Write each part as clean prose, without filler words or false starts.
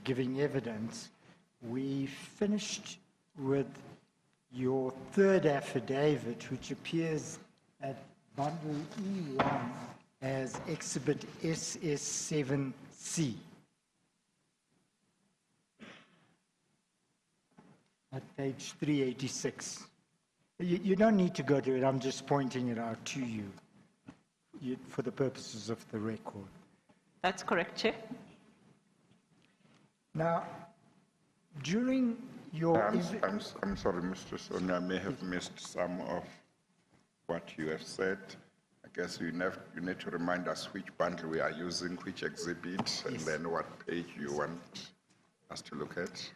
giving evidence. We finished with your third affidavit, which appears at bundle E1 as Exhibit SS7C. At page 386. You don't need to go to it, I'm just pointing it out to you, for the purposes of the record. That's correct, Chair. Now, during your... I'm sorry, Mr. Sonia, I may have missed some of what you have said. I guess you need to remind us which bundle we are using, which exhibit, and then what page you want us to look at.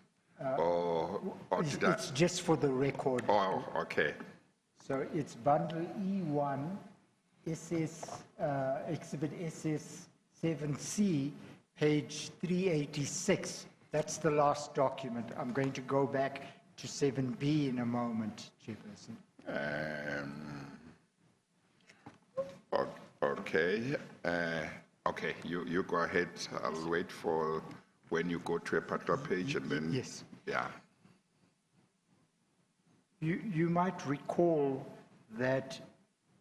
It's just for the record. Oh, okay. So it's bundle E1, exhibit SS7C, page 386. That's the last document. I'm going to go back to 7B in a moment, Chairperson. Okay. Okay, you go ahead. I'll wait for when you go to a particular page and then... Yes. Yeah. You might recall that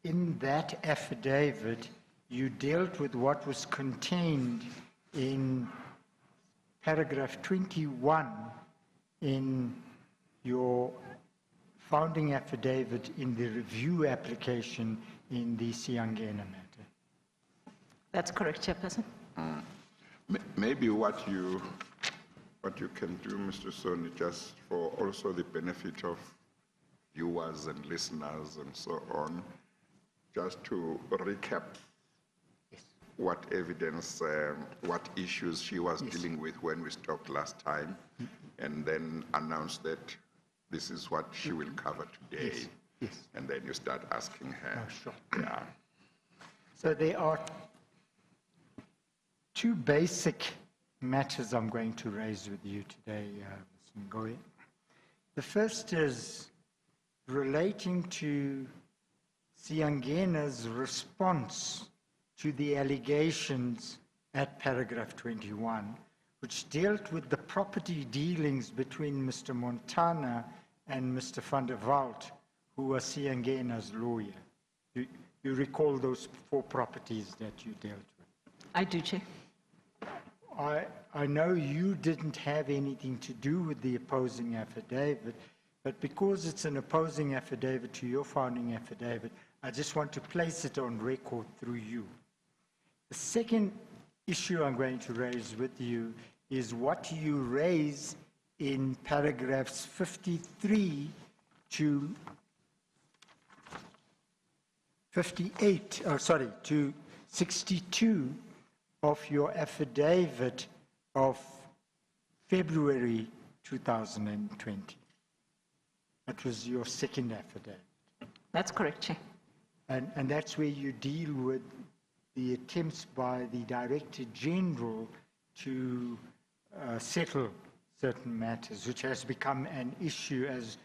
in that affidavit, you dealt with what was contained in paragraph 21 in your founding affidavit in the review application in the Siangena matter. That's correct, Chairperson. Maybe what you can do, Mr. Soni, just for also the benefit of viewers and listeners and so on, just to recap what evidence, what issues she was dealing with when we stopped last time, and then announce that this is what she will cover today. Yes. And then you start asking her. Oh, sure. Yeah. So there are two basic matters I'm going to raise with you today, Ms. Ngoyi. The first is relating to Siangena's response to the allegations at paragraph 21, which dealt with the property dealings between Mr. Montana and Mr. van der Walt, who was Siangena's lawyer. You recall those 4 properties that you dealt with? I do, Chair. I know you didn't have anything to do with the opposing affidavit, but because it's an opposing affidavit to your founding affidavit, I just want to place it on record through you. The second issue I'm going to raise with you is what you raise in paragraphs 53 to 58, to 62 of your affidavit of February 2020. That was your second affidavit. That's correct, Chair. And that's where you deal with the attempts by the Director General to settle certain matters, which has become an issue as,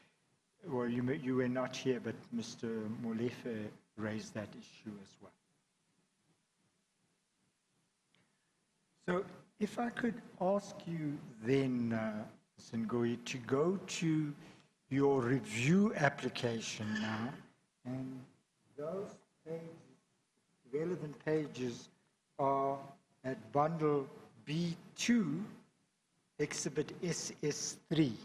well, you were not here, but Mr. Molefe raised that issue as well. So if I could ask you then, Ms. Ngoyi, to go to your review application now, and those pages, relevant pages, are at bundle B2, exhibit SS3.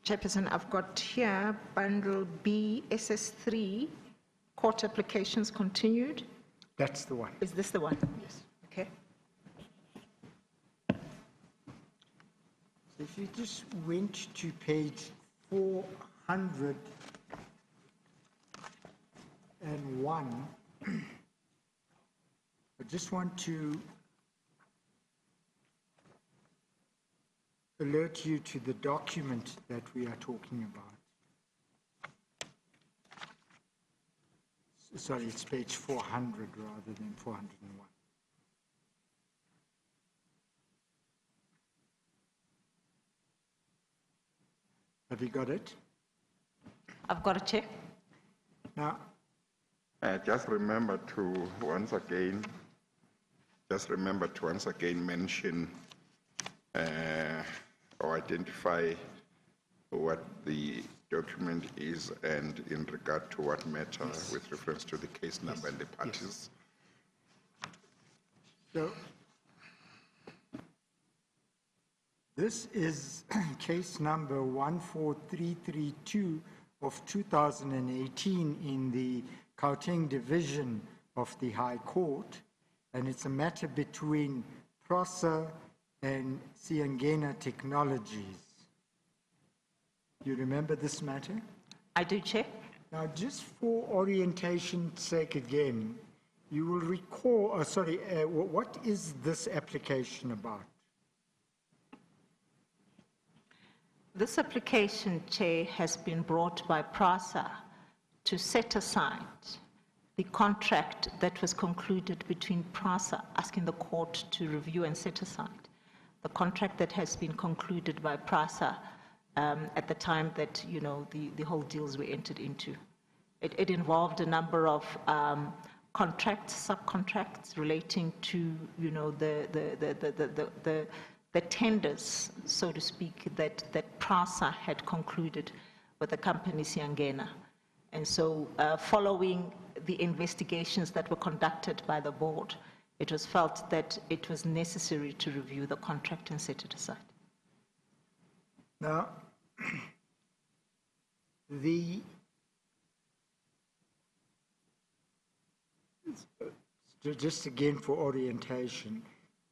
Chairperson, I've got here bundle B, SS3, court applications continued. That's the one. Is this the one? Yes. Okay. So if you just went to page 401, I just want to alert you to the document that we are talking about. Sorry, it's page 400 rather than 401. Have you got it? I've got it, Chair. Now, Just remember to once again mention or identify what the document is and in regard to what matter with reference to the case number and the parties. so this is case number 14332 of 2018 in the Gauteng Division of the High Court, and it's a matter between PROSA and Siangena Technologies. You remember this matter? I do, Chair. Now, just for orientation's sake again, you will recall, what is this application about? This application, Chair, has been brought by PRASA to set aside the contract that was concluded between PRASA, asking the court to review and set aside the contract that has been concluded by PRASA at the time that, you know, the whole deals were entered into. It involved a number of contracts, subcontracts relating to, you know, the tenders, so to speak, that PRASA had concluded with the company Siangena. And so following the investigations that were conducted by the board, it was felt that it was necessary to review the contract and set it aside. Now, just again for orientation,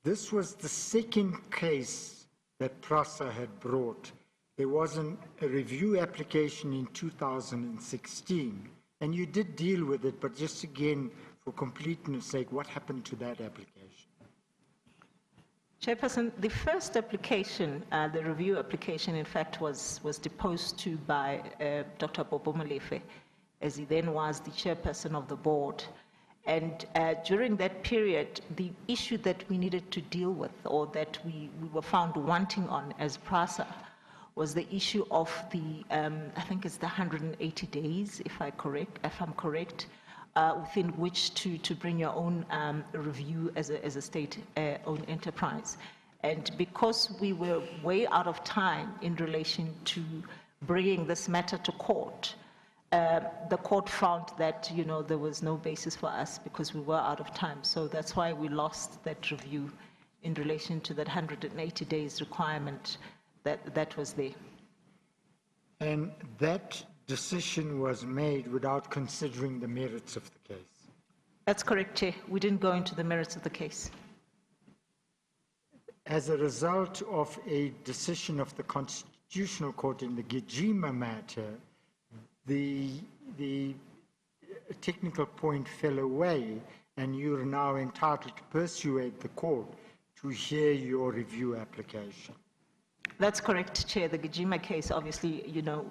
this was the second case that PRASA had brought. There was a review application in 2016, and you did deal with it, but just again, for completeness sake, what happened to that application? Chairperson, the first application, the review application, in fact, was deposed to by Dr. Bobo Molefe, as he then was the chairperson of the board. And during that period, the issue that we needed to deal with, or that we were found wanting on as PRASA, was the issue of the, I think it's the 180 days, if I'm correct, within which to bring your own review as a state-owned enterprise. And because we were way out of time in relation to bringing this matter to court, the court found that, you know, there was no basis for us because we were out of time. So that's why we lost that review in relation to that 180 days requirement that was there. And that decision was made without considering the merits of the case? That's correct, Chair. We didn't go into the merits of the case. As a result of a decision of the Constitutional Court in the Gijima matter, the technical point fell away, and you're now entitled to persuade the court to hear your review application. That's correct, Chair. The Gijima case, obviously, you know,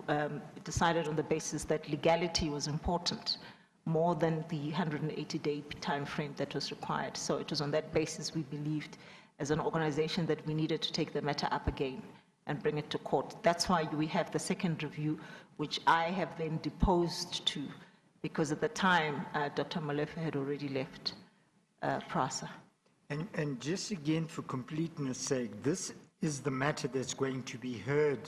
decided on the basis that legality was important more than the 180-day time frame that was required. So it was on that basis we believed, as an organization, that we needed to take the matter up again and bring it to court. That's why we have the second review, which I have then deposed to, because at the time, Dr. Molefe had already left PRASA. And just again, for completeness' sake, this is the matter that's going to be heard,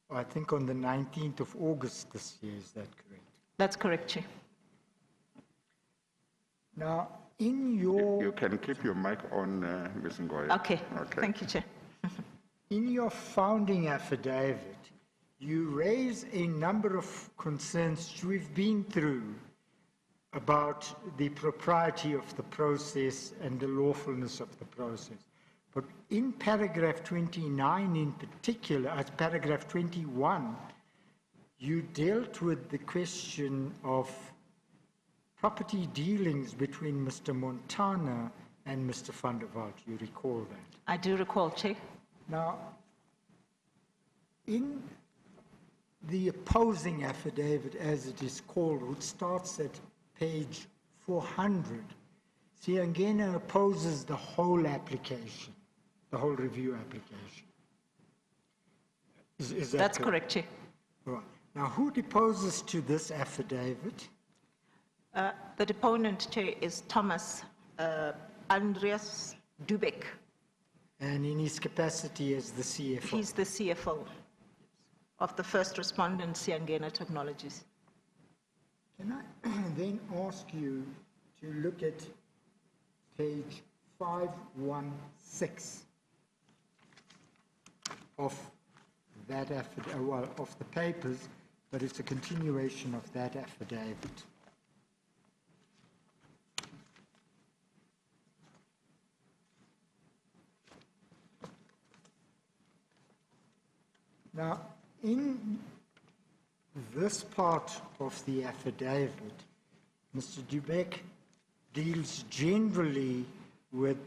I think, on the 19th of August this year. Is that correct? That's correct, Chair. Now, in your... You can keep your mic on, Ms. Ngoya. Okay. Thank you, Chair. In your founding affidavit, you raise a number of concerns which we've been through about the propriety of the process and the lawfulness of the process. But in paragraph 29 in particular, as paragraph 21, you dealt with the question of property dealings between Mr. Montana and Mr. van der Walt. You recall that? I do recall, Chair. Now, in the opposing affidavit, as it is called, which starts at page 400, Siangena opposes the whole application, the whole review application. Is that That's correct, Chair. Now, who deposes to this affidavit? The deponent, Chair, is Thomas Andreas Dubek. And in his capacity as the CFO? He's the CFO of the first respondent, Siangena Technologies. Can I then ask you to look at page 516 of that affidavit, well, of the papers, but it's a continuation of that affidavit. Now, in this part of the affidavit, Mr. Dubek deals generally with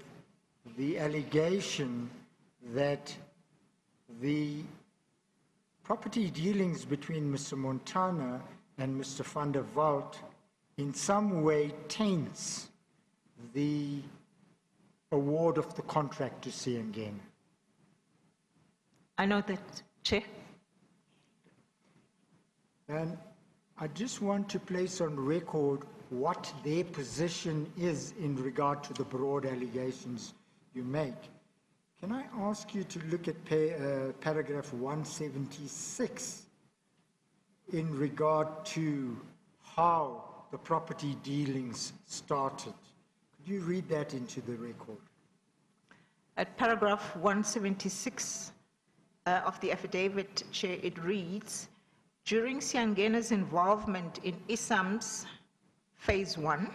the allegation that the property dealings between Mr. Montana and Mr. van der Walt in some way taints the award of the contract to Siangena. I know that, Chair. And I just want to place on record what their position is in regard to the broad allegations you make. Can I ask you to look at paragraph 176 in regard to how the property dealings started? Could you read that into the record? At paragraph 176 of the affidavit, Chair, it reads, during Siangena's involvement in ISAM's phase 1,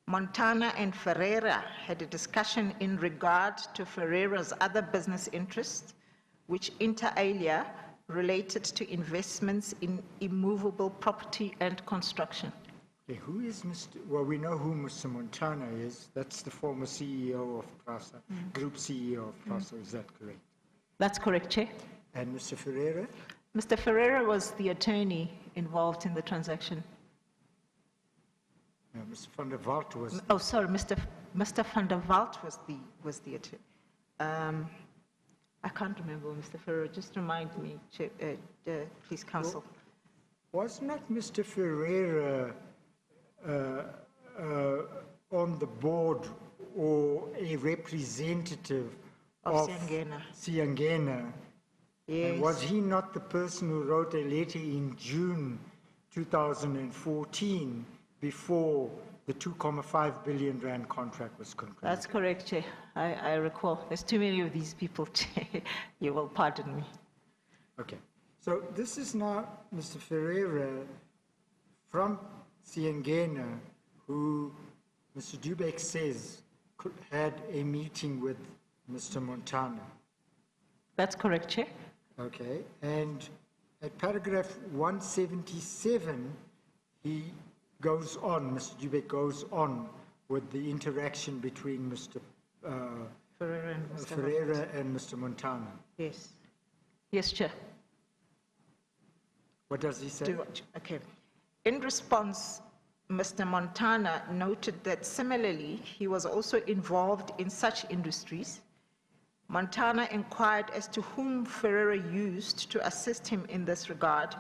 Montana and Ferreira had a discussion in regard to Ferreira's other business interests, which inter alia related to investments in immovable property and construction. Okay, who is Mr. Well, we know who Mr. Montana is. That's the former CEO of PRASA, Group CEO of PRASA. Is that correct? That's correct, Chair. And Mr. Ferreira? Mr. Ferreira was the attorney involved in the transaction. No, Mr. van der Walt was. Oh, sorry, Mr. van der Walt was the attorney. I can't remember, Mr. Ferreira. Just remind me, Chair, please, Counsel. Well, was not Mr. Ferreira on the board or a representative Of Siangena. Siangena? Yes. And was he not the person who wrote a letter in June 2014 before the 2.5 billion rand contract was concluded? That's correct, Chair. I recall. There's too many of these people, Chair. You will pardon me. Okay. So this is now Mr. Ferreira from Siangena, who Mr. Dubek says had a meeting with Mr. Montana. That's correct, Chair. Okay. And at paragraph 177, he goes on, Mr. Dubek goes on with the interaction between Mr. Ferreira and Mr. Montana. Yes. Yes, Chair. What does he say? Okay. In response, Mr. Montana noted that similarly, he was also involved in such industries. Montana inquired as to whom Ferreira used to assist him in this regard,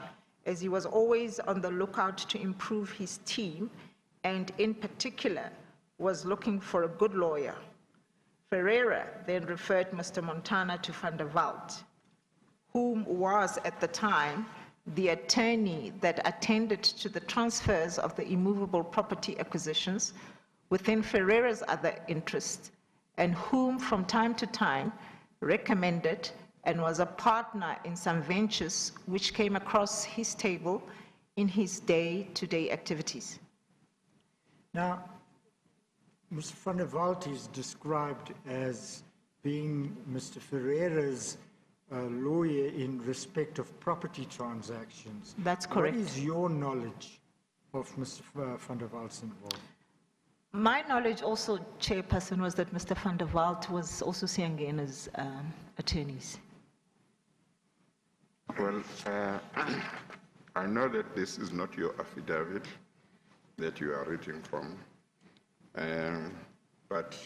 as he was always on the lookout to improve his team, and in particular, was looking for a good lawyer. Ferreira then referred Mr. Montana to van der Walt, whom was at the time the attorney that attended to the transfers of the immovable property acquisitions within Ferreira's other interests, and whom from time to time recommended and was a partner in some ventures which came across his table in his day-to-day activities. Now, Mr. van der Walt is described as being Mr. Ferreira's lawyer in respect of property transactions. That's correct. What is your knowledge of Mr. van der Walt's involvement? My knowledge also, Chairperson, was that Mr. van der Walt was also Siangena's attorneys. Well, I know that this is not your affidavit that you are reading from, but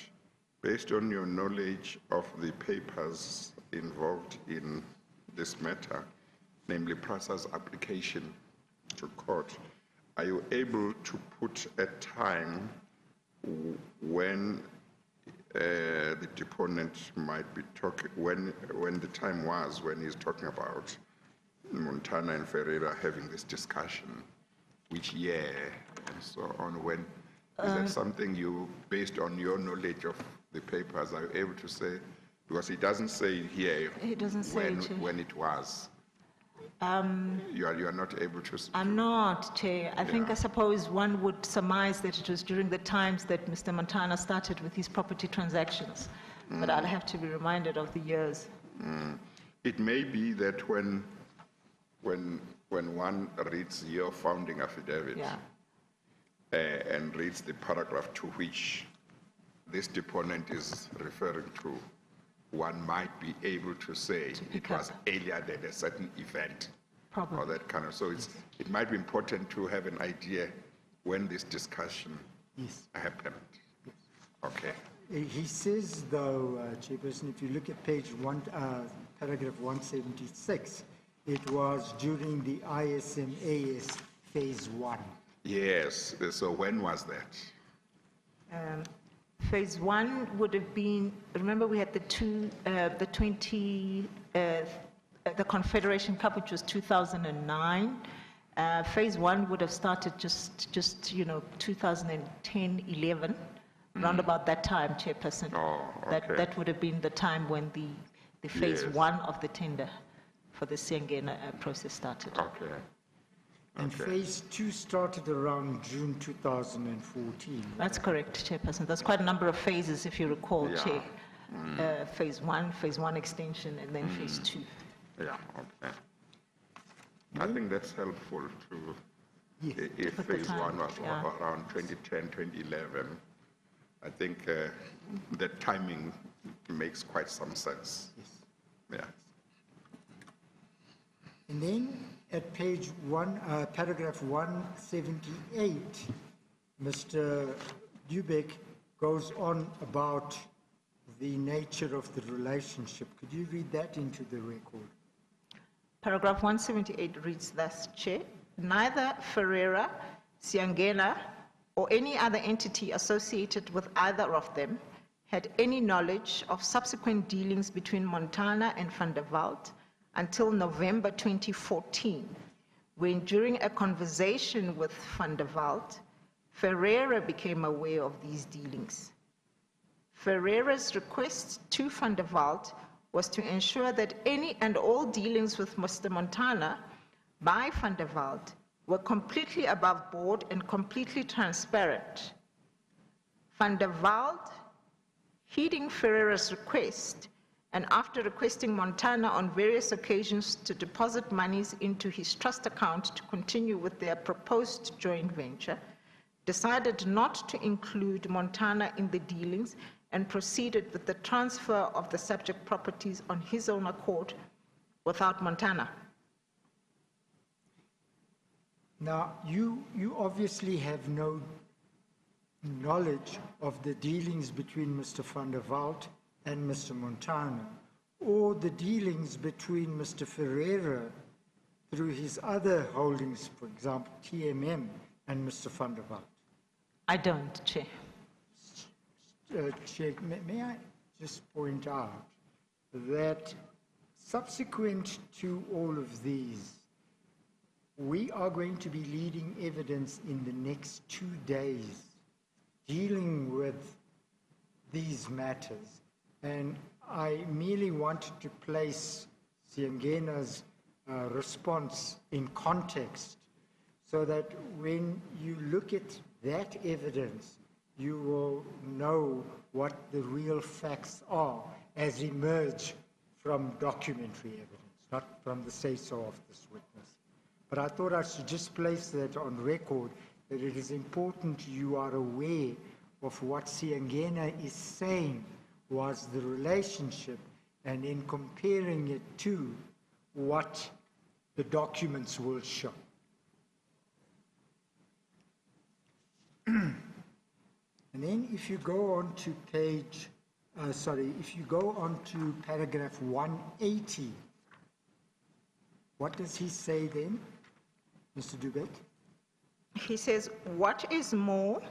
based on your knowledge of the papers involved in this matter, namely PRASA's application to court, are you able to put a time when the deponent might be talking, when the time was when he's talking about Montana and Ferreira having this discussion, which year and so on? When is that something you, based on your knowledge of the papers, are you able to say? Because he doesn't say here. He doesn't say when it was. You are not able to. I'm not, Chair. I suppose one would surmise that it was during the times that Mr. Montana started with his property transactions, but I'll have to be reminded of the years. It may be that when one reads your founding affidavit and reads the paragraph to which this deponent is referring to, one might be able to say it was earlier than a certain event. Probably. Or that kind of, so it might be important to have an idea when this discussion happened. Yes. Okay. He says, though, Chairperson, if you look at page 1, paragraph 176, it was during the ISMAS phase 1. Yes, so when was that? Phase 1 would have been, remember we had the Confederation Cup, which was 2009. Phase 1 would have started just 2010, 11, around about that time, Chairperson. Oh, okay. That would have been the time when the phase 1 of the tender for the Siangena process started. Okay. And phase 2 started around June 2014. That's correct, Chairperson. There's quite a number of phases, if you recall, Chair. Phase 1 extension, and then phase 2. Yeah, okay. I think that's helpful to, if phase 1 was around 2010, 2011, I think that timing makes quite some sense. Yes. Yeah. And then at page 1, paragraph 178, Mr. Dubeck goes on about the nature of the relationship. Could you read that into the record? Paragraph 178 reads thus, Chair. Neither Ferreira, Siangena, or any other entity associated with either of them had any knowledge of subsequent dealings between Montana and van der Walt until November 2014, when during a conversation with van der Walt, Ferreira became aware of these dealings. Ferreira's request to van der Walt was to ensure that any and all dealings with Mr. Montana by van der Walt were completely above board and completely transparent. Van der Walt, heeding Ferreira's request, and after requesting Montana on various occasions to deposit monies into his trust account to continue with their proposed joint venture, decided not to include Montana in the dealings and proceeded with the transfer of the subject properties on his own accord without Montana. Now, you obviously have no knowledge of the dealings between Mr. van der Walt and Mr. Montana, or the dealings between Mr. Ferreira through his other holdings, for example, TMM, and Mr. van der Walt. I don't, Chair. Chair, may I just point out that subsequent to all of these, we are going to be leading evidence in the next 2 days dealing with these matters. And I merely wanted to place Siangena's response in context so that when you look at that evidence, you will know what the real facts are as emerge from documentary evidence, not from the say-so of this witness. But I thought I should just place that on record, that it is important you are aware of what Siangena is saying was the relationship, and in comparing it to what the documents will show. And then if you go on to if you go on to paragraph 180, What does he say then, Mr. Dubek? He says, what is more,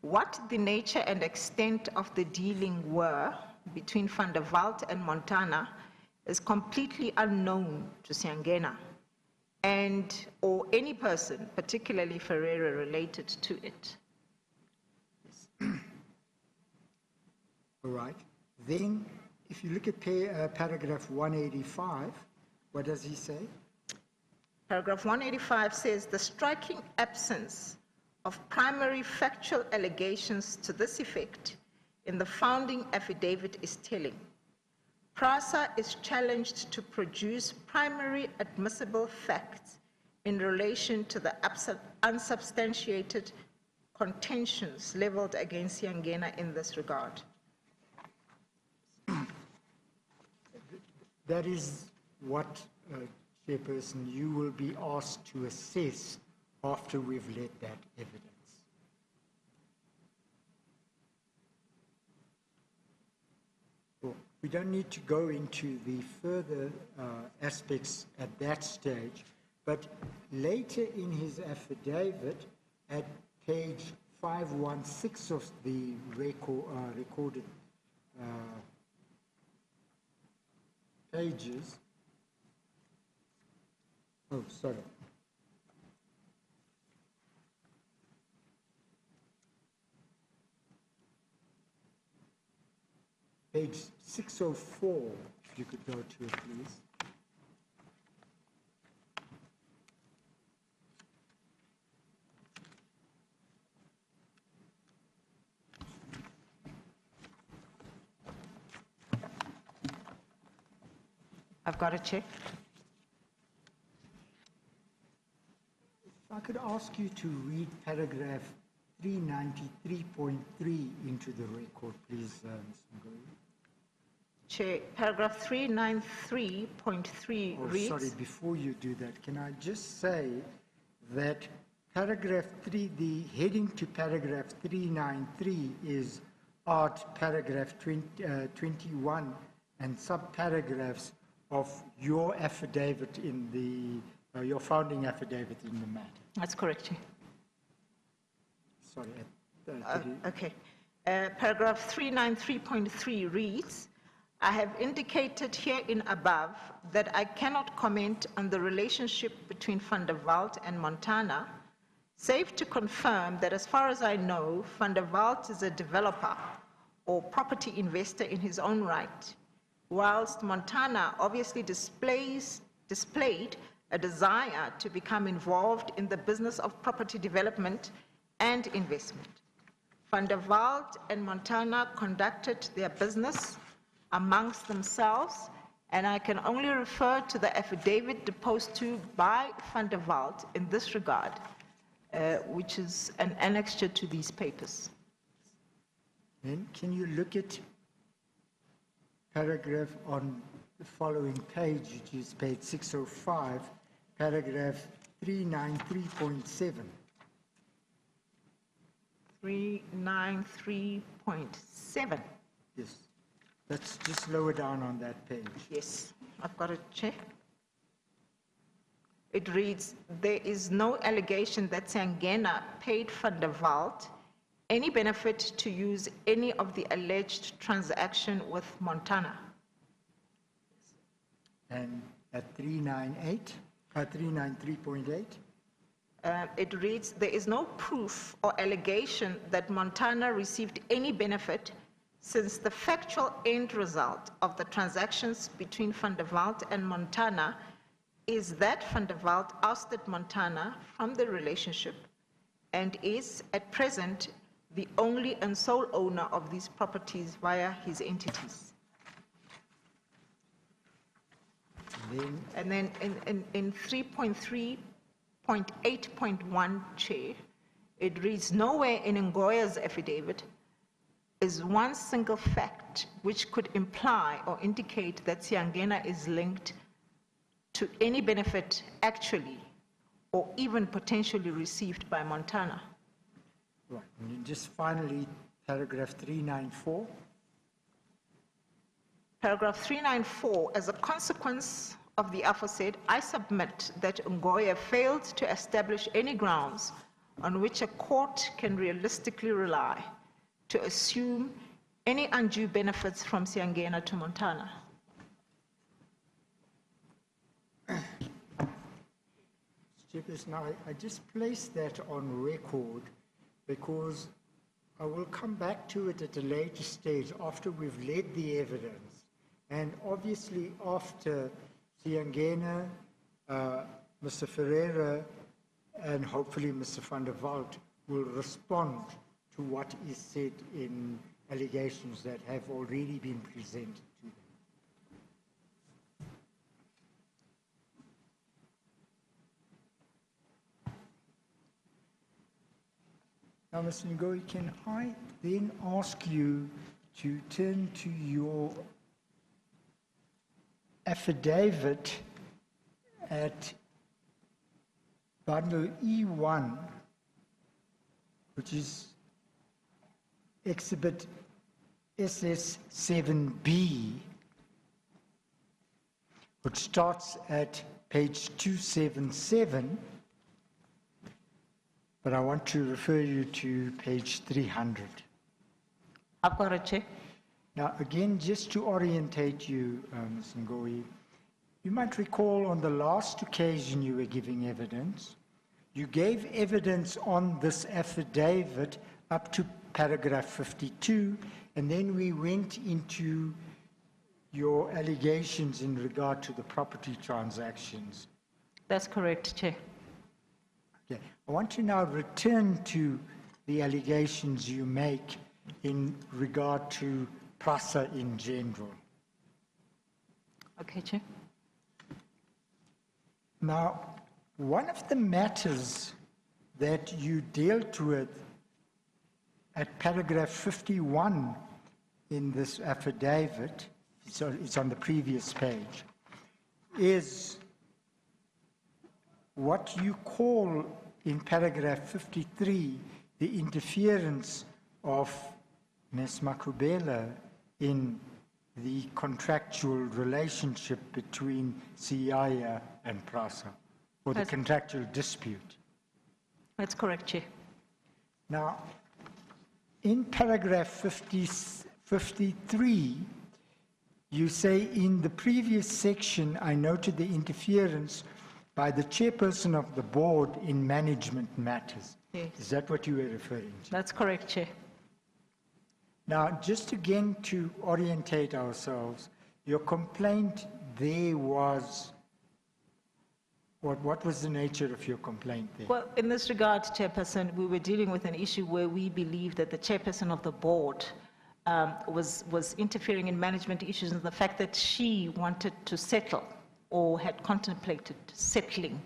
what the nature and extent of the dealing were between Van der Walt and Montana is completely unknown to Siangena and or any person, particularly Ferreira, related to it. All right. Then, if you look at paragraph 185, what does he say? Paragraph 185 says, the striking absence of primary factual allegations to this effect in the founding affidavit is telling. PRASA is challenged to produce primary admissible facts in relation to the unsubstantiated contentions leveled against Siangena in this regard. That is what, Chairperson, you will be asked to assess after we've led that evidence. Well, we don't need to go into the further aspects at that stage, but later in his affidavit, at page 516 of the recorded pages, oh, sorry. Page 604, if you could go to it, please. I've got a check. If I could ask you to read paragraph 393.3 into the record, please, Mr. Ngoyi. Chair, paragraph 393.3 reads... Sorry, before you do that, can I just say that paragraph 3, the heading to paragraph 393 is art paragraph 21 and subparagraphs of your affidavit in the, your founding affidavit in the matter. That's correct, Chair. Sorry. Okay. Paragraph 393.3 reads, I have indicated herein above that I cannot comment on the relationship between Van der Walt and Montana, save to confirm that as far as I know, Van der Walt is a developer or property investor in his own right, whilst Montana obviously displayed a desire to become involved in the business of property development and investment. Van der Walt and Montana conducted their business amongst themselves, and I can only refer to the affidavit deposed to by Van der Walt in this regard, which is an annexure to these papers. Then can you look at paragraph on the following page, which is page 605, paragraph 393.7. 393.7. Yes. That's just lower down on that page. Yes, I've got it, Chair. It reads, there is no allegation that Siangena paid Van der Walt any benefit to use any of the alleged transaction with Montana. And at 393.8? It reads, there is no proof or allegation that Montana received any benefit since the factual end result of the transactions between Van der Walt and Montana is that Van der Walt ousted Montana from the relationship and is at present the only and sole owner of these properties via his entities. And then in 3.3.8.1, Chair, it reads, nowhere in Ngoya's affidavit is one single fact which could imply or indicate that Siangena is linked to any benefit actually or even potentially received by Montana. Right, and just finally, paragraph 394. Paragraph 394, as a consequence of the aforesaid, I submit that Ngoya failed to establish any grounds on which a court can realistically rely to assume any undue benefits from Siangena to Montana. Chairperson, I just placed that on record because I will come back to it at a later stage after we've led the evidence. And obviously after Siangena, Mr. Ferreira, and hopefully Mr. van der Walt will respond to what is said in allegations that have already been presented to them. Now, Mr. Ngoyi, can I then ask you to turn to your affidavit at bundle E1, which is exhibit SS7B, which starts at page 277, but I want to refer you to page 300. I've got it, Chair. Now, again, just to orientate you, Ms. Ngoyi, you might recall on the last occasion you were giving evidence, you gave evidence on this affidavit up to paragraph 52, and then we went into your allegations in regard to the property transactions. That's correct, Chair. Okay. I want to now return to the allegations you make in regard to PRASA in general. Okay, Chair. Now, one of the matters that you dealt with at paragraph 51 in this affidavit, so it's on the previous page, is what you call in paragraph 53 the interference of Ms. Makubela in the contractual relationship between Siaya and PRASA, or the contractual dispute. That's correct, Chair. Now, in paragraph 53, you say, in the previous section, I noted the interference by the chairperson of the board in management matters. Yes. Is that what you were referring to? That's correct, Chair. Now, just again to orientate ourselves, your complaint there was, what was the nature of your complaint there? Well, in this regard, Chairperson, we were dealing with an issue where we believe that the chairperson of the board was interfering in management issues, and the fact that she wanted to settle or had contemplated settling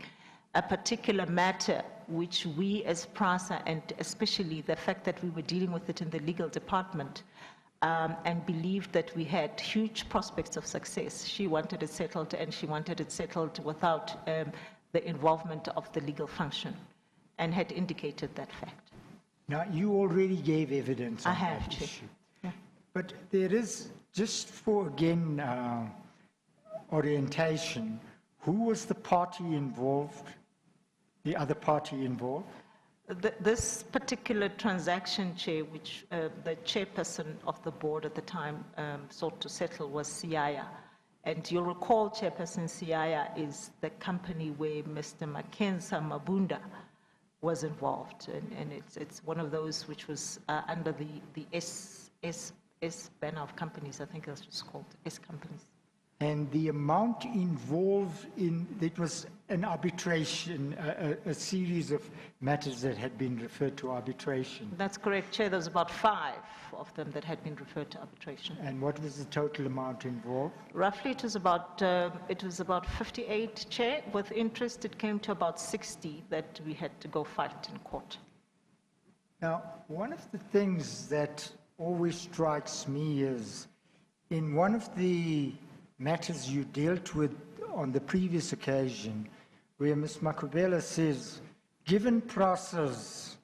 a particular matter which we as PRASA, and especially the fact that we were dealing with it in the legal department, and believed that we had huge prospects of success. She wanted it settled, and she wanted it settled without the involvement of the legal function, and had indicated that fact. Now, you already gave evidence on have, that Chair. issue. Yeah. But there is, just for again orientation, who was the party involved, the other party involved? This particular transaction, Chair, which the chairperson of the board at the time sought to settle, was Siaya. And you'll recall, Chairperson, Siaya is the company where Mr. Mackenzie Mabunda was involved. And it's one of those which was under the S banner of companies, I think that's what's called, S companies. And the amount involved in, it was an arbitration, a series of matters that had been referred to arbitration. That's correct, Chair. There was about 5 of them that had been referred to arbitration. And what was the total amount involved? Roughly, it was about 58, Chair. With interest, it came to about 60 that we had to go fight in court. Now, one of the things that always strikes me is, in one of the matters you dealt with on the previous occasion, where Ms. Makubela says, given PRASA's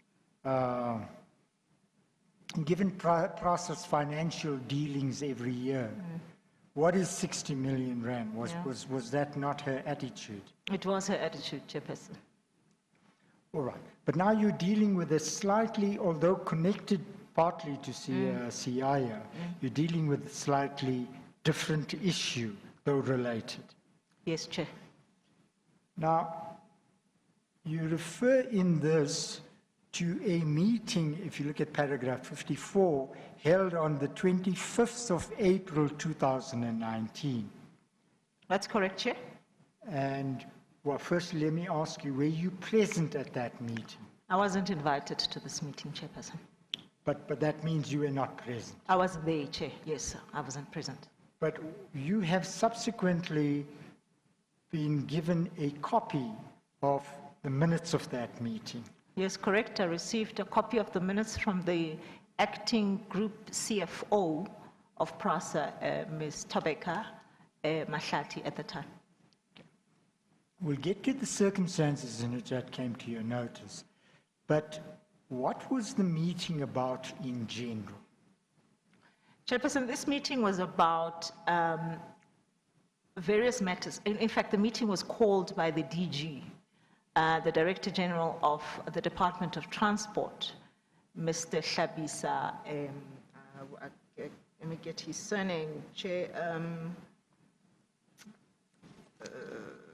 financial dealings every year, what is 60 million rand? Yeah. Was that not her attitude? It was her attitude, Chairperson. All right. But now you're dealing with a slightly, although connected partly to CIA, you're dealing with a slightly different issue, though related. Yes, Chair. Now, you refer in this to a meeting, if you look at paragraph 54, held on the 25th of April 2019. That's correct, Chair. And, well, first let me ask you, were you present at that meeting? I wasn't invited to this meeting, Chairperson. But that means you were not present. I was there, Chair. Yes, I wasn't present. But you have subsequently been given a copy of the minutes of that meeting. Yes, correct. I received a copy of the minutes from the acting group CFO of PRASA, Ms. Tobeka Mahlati at the time. We'll get to the circumstances in which that came to your notice. But what was the meeting about in general? Chairperson, this meeting was about various matters. In fact, the meeting was called by the DG, the Director General of the Department of Transport, Mr. Shabisa, let me get his surname, Chair,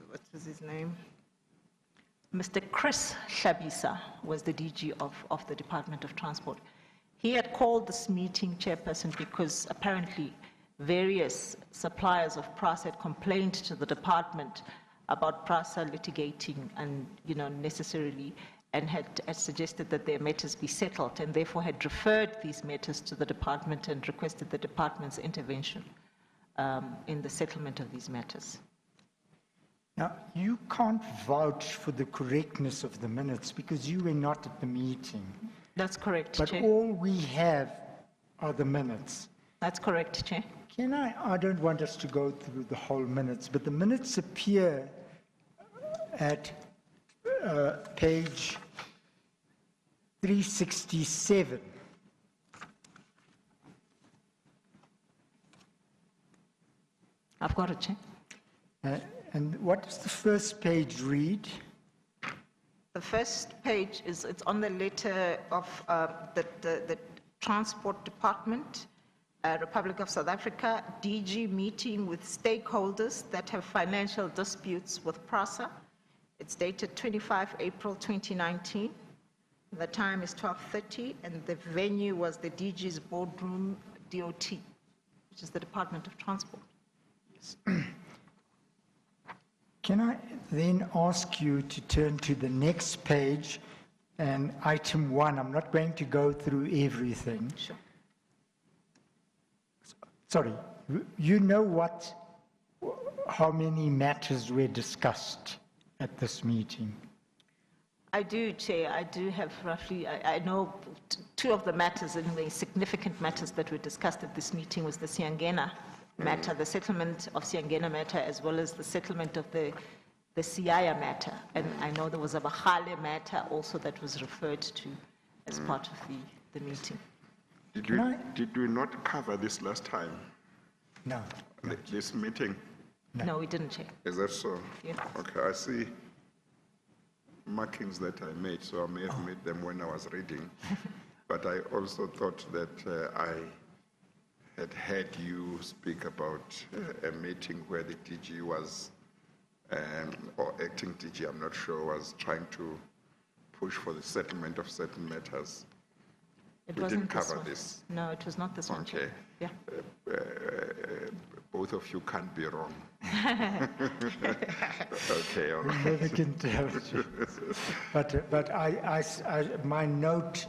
what was his name? Mr. Chris Shabisa was the DG of the Department of Transport. He had called this meeting, Chairperson, because apparently various suppliers of PRASA had complained to the department about PRASA litigating and, necessarily, and had suggested that their matters be settled, and therefore had referred these matters to the department and requested the department's intervention in the settlement of these matters. Now, you can't vouch for the correctness of the minutes because you were not at the meeting. That's correct, But Chair. all we have are the minutes. That's correct, Chair. I don't want us to go through the whole minutes, but the minutes appear at page 367. I've got it, Chair. And what does the first page read? The first page it's on the letter of the Transport Department, Republic of South Africa, DG meeting with stakeholders that have financial disputes with PRASA. It's dated 25 April 2019. The time is 12:30, and the venue was the DG's boardroom, DOT, which is the Department of Transport. Yes. Can I then ask you to turn to the next page and item 1? I'm not going to go through everything. Sure. Sorry, you know how many matters were discussed at this meeting? I do, Chair. I do have roughly, I know two of the matters, and the significant matters that were discussed at this meeting was the Siangena matter, the settlement of Siangena matter, as well as the settlement of the Siaya matter. And I know there was a Bahale matter also that was referred to as part of the meeting. Did we not cover this last time? No. This meeting? No, we didn't, Chair. Is that so? Yeah. Okay, I see markings that I made, so I may have made them when I was reading. But I also thought that I had heard you speak about a meeting where the DG was, or acting DG, I'm not sure, was trying to push for the settlement of certain matters. It We wasn't didn't this cover one. this. No, it was not this one, Chair. Okay. Yeah. Both of you can't be wrong. Okay, all right. Never can tell. But my note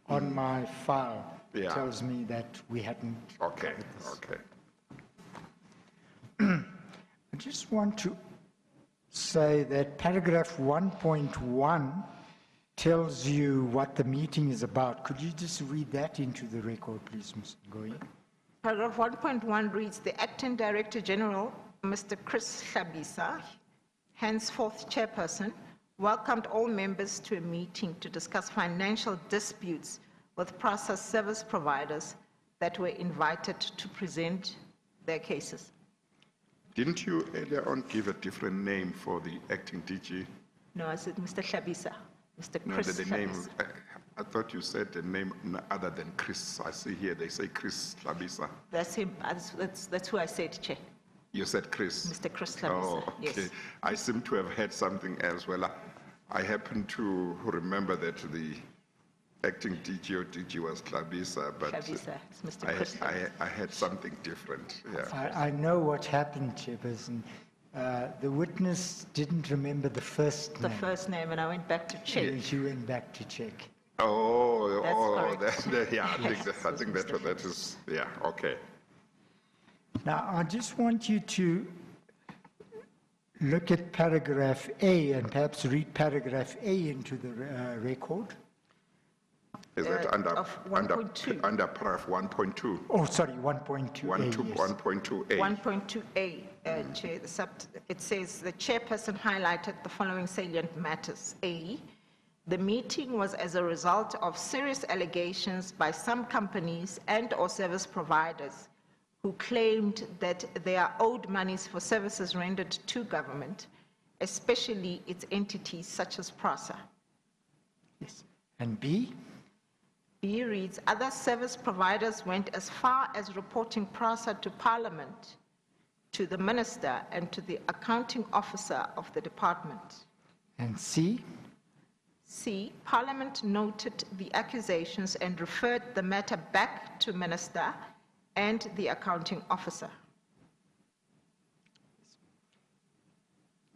on my file tells me that we hadn't. Okay, covered this. okay. I just want to say that paragraph 1.1 tells you what the meeting is about. Could you just read that into the record, please, Mr. Ngoyi? Paragraph 1.1 reads, the Acting Director General, Mr. Chris Shabisa, henceforth chairperson, welcomed all members to a meeting to discuss financial disputes with PRASA service providers that were invited to present their cases. Didn't you earlier on give a different name for the acting DG? No, I said Mr. Hlabisa, Mr. No, Chris the name, Hlabisa. I thought you said the name other than Chris. I see here they say Chris Hlabisa. That's him, that's who I said, Chair. You said Chris? Mr. Chris Hlabisa, Oh, okay. yes. I seem to have heard something else. Well, I happen to remember that the acting DG or DG was Hlabisa, but Hlabisa, it's Mr. Chris Hlabisa. I had something different, yeah. I know what happened, Chairperson. The witness didn't remember the first The name. first name, and I went back to check. She went back to check. That's correct. Yeah, I Yes, think that is, yeah, okay. Now, I just want you to look at paragraph A and perhaps read paragraph A into the record. Is that of 1.2. under paragraph 1.2? Oh, sorry, 1.2A, yes. 1.2A. 1.2A, Chair, it says the chairperson highlighted the following salient matters. A, the meeting was as a result of serious allegations by some companies and/or service providers who claimed that they are owed monies for services rendered to government, especially its entities such as PRASA. Yes. And B? B reads, other service providers went as far as reporting PRASA to Parliament, to the Minister, and to the accounting officer of the department. And C? C, Parliament noted the accusations and referred the matter back to Minister and the accounting officer.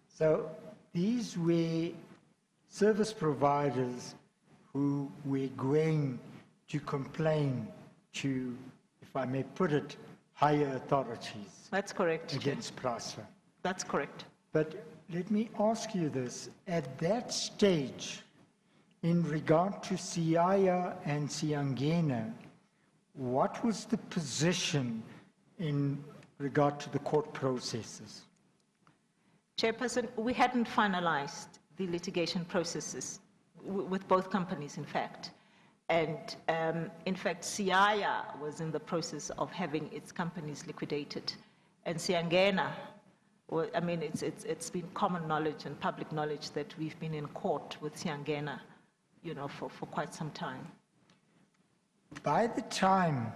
So these were service providers who were going to complain to, if I may put it, higher authorities That's correct, Chair. against PRASA. That's correct. But let me ask you this. At that stage, in regard to Siaya and Siangena, what was the position in regard to the court processes? Chairperson, we hadn't finalized the litigation processes with both companies, in fact. And in fact, Siaya was in the process of having its companies liquidated. And Siangena, well, I mean, it's been common knowledge and public knowledge that we've been in court with Siangena, you know, for quite some time. By the time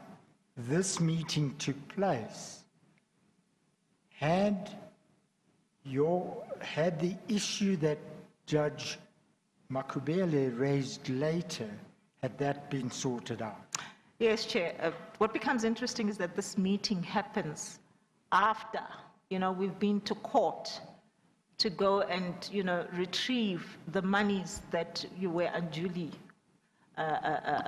this meeting took place, had the issue that Judge Makubele raised later, had that been sorted out? Yes, Chair. What becomes interesting is that this meeting happens after, you know, we've been to court to go and, you know, retrieve the monies that you were unduly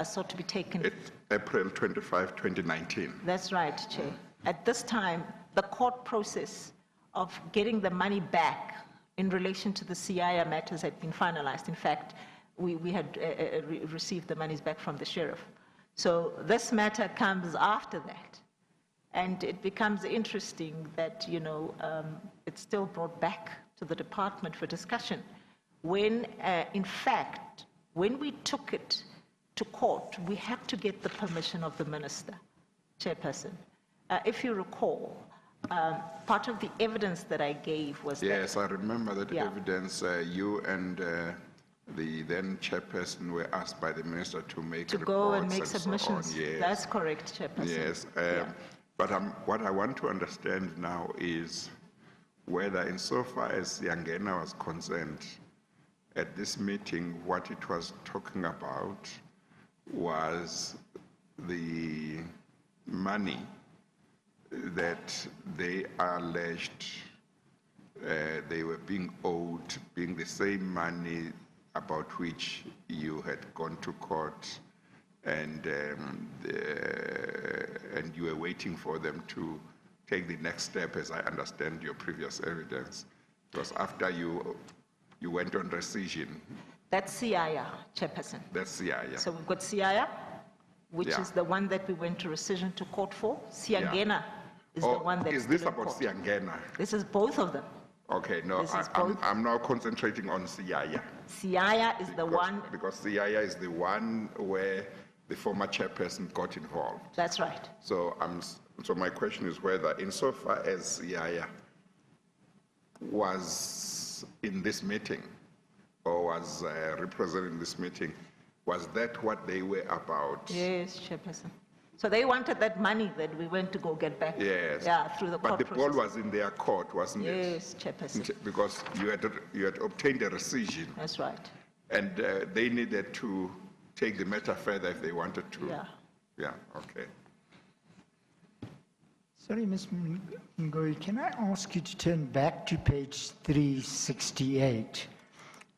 sought to be taken. It's April 25, 2019. That's right, Chair. At this time, the court process of getting the money back in relation to the CIA matters had been finalized. In fact, we had received the monies back from the sheriff. So this matter comes after that. And it becomes interesting that, you know, it's still brought back to the department for discussion when, in fact, when we took it to court, we had to get the permission of the minister, Chairperson. If you recall, part of the evidence that I gave was Yes, I remember that Yeah. evidence. You and the then chairperson were asked by the minister to make to reports go and make so submissions. on. Yes. That's correct, Chairperson. Yes, Yeah. but what I want to understand now is whether insofar as Yangena was concerned, at this meeting, what it was talking about was the money that they alleged they were being owed, being the same money about which you had gone to court and you were waiting for them to take the next step, as I understand your previous evidence. It was after you went on rescission. That's CIA, Chairperson. That's CIA. So we've got CIA, which Yeah. is the one that we went to rescission to court for. Siangena is the one that's Is this still in about court. Siangena? This is both of them. Okay, no, This is both. I'm now concentrating on CIA. CIA is the one, Because CIA is the one where the former chairperson got involved. that's right. So my question is whether, insofar as CIA was in this meeting or was represented in this meeting, was that what they were about? Yes, Chairperson. So they wanted that money that we went to go get back. Yes. Yeah, through the court But the ball was in their court, wasn't it? Yes, Chairperson. Because you had obtained a rescission. That's right. And they needed to take the matter further if they wanted to. Yeah. Yeah, okay. Sorry, Ms. Ngoi, can I ask you to turn back to page 368?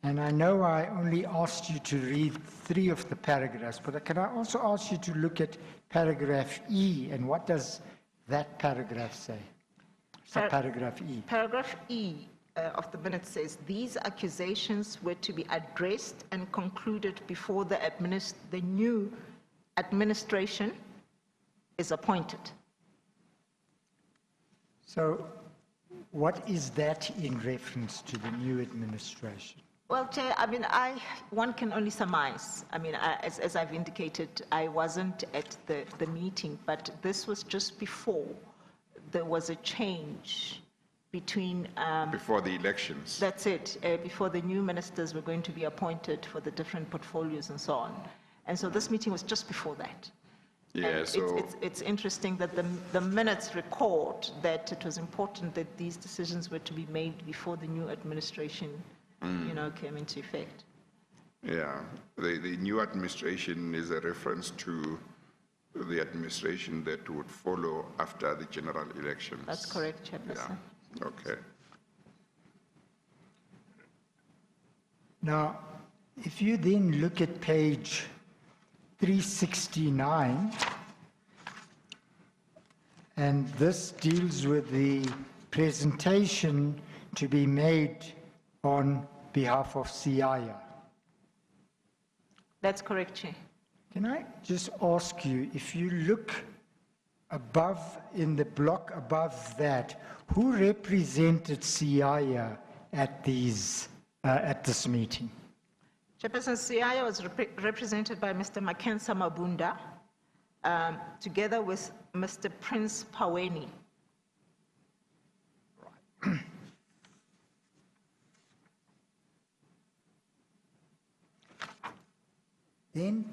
And I know I only asked you to read 3 of the paragraphs, but can I also ask you to look at paragraph E, and what does that paragraph say? Paragraph E. Paragraph E of the minute says, these accusations were to be addressed and concluded before the new administration is appointed. So what is that in reference to the new administration? Well, Chair, I mean, one can only surmise. I mean, as I've indicated, I wasn't at the meeting, but this was just before there was a change between... before the elections. That's it, before the new ministers were going to be appointed for the different portfolios and so on. And so this meeting was just before that. Yeah, And so... it's interesting that the minutes record that it was important that these decisions were to be made before the new administration came into effect. Yeah, the new administration is a reference to the administration that would follow after the general elections. That's correct, Chairperson. Yeah, okay. Now, if you then look at page 369, and this deals with the presentation to be made on behalf of CIA. That's correct, Chair. Can I just ask you, if you look above, in the block above that, who represented CIA at this meeting? Chairperson, CIA was represented by Mr. Makensa Mabunda, together with Mr. Prince Paweni. Right. Then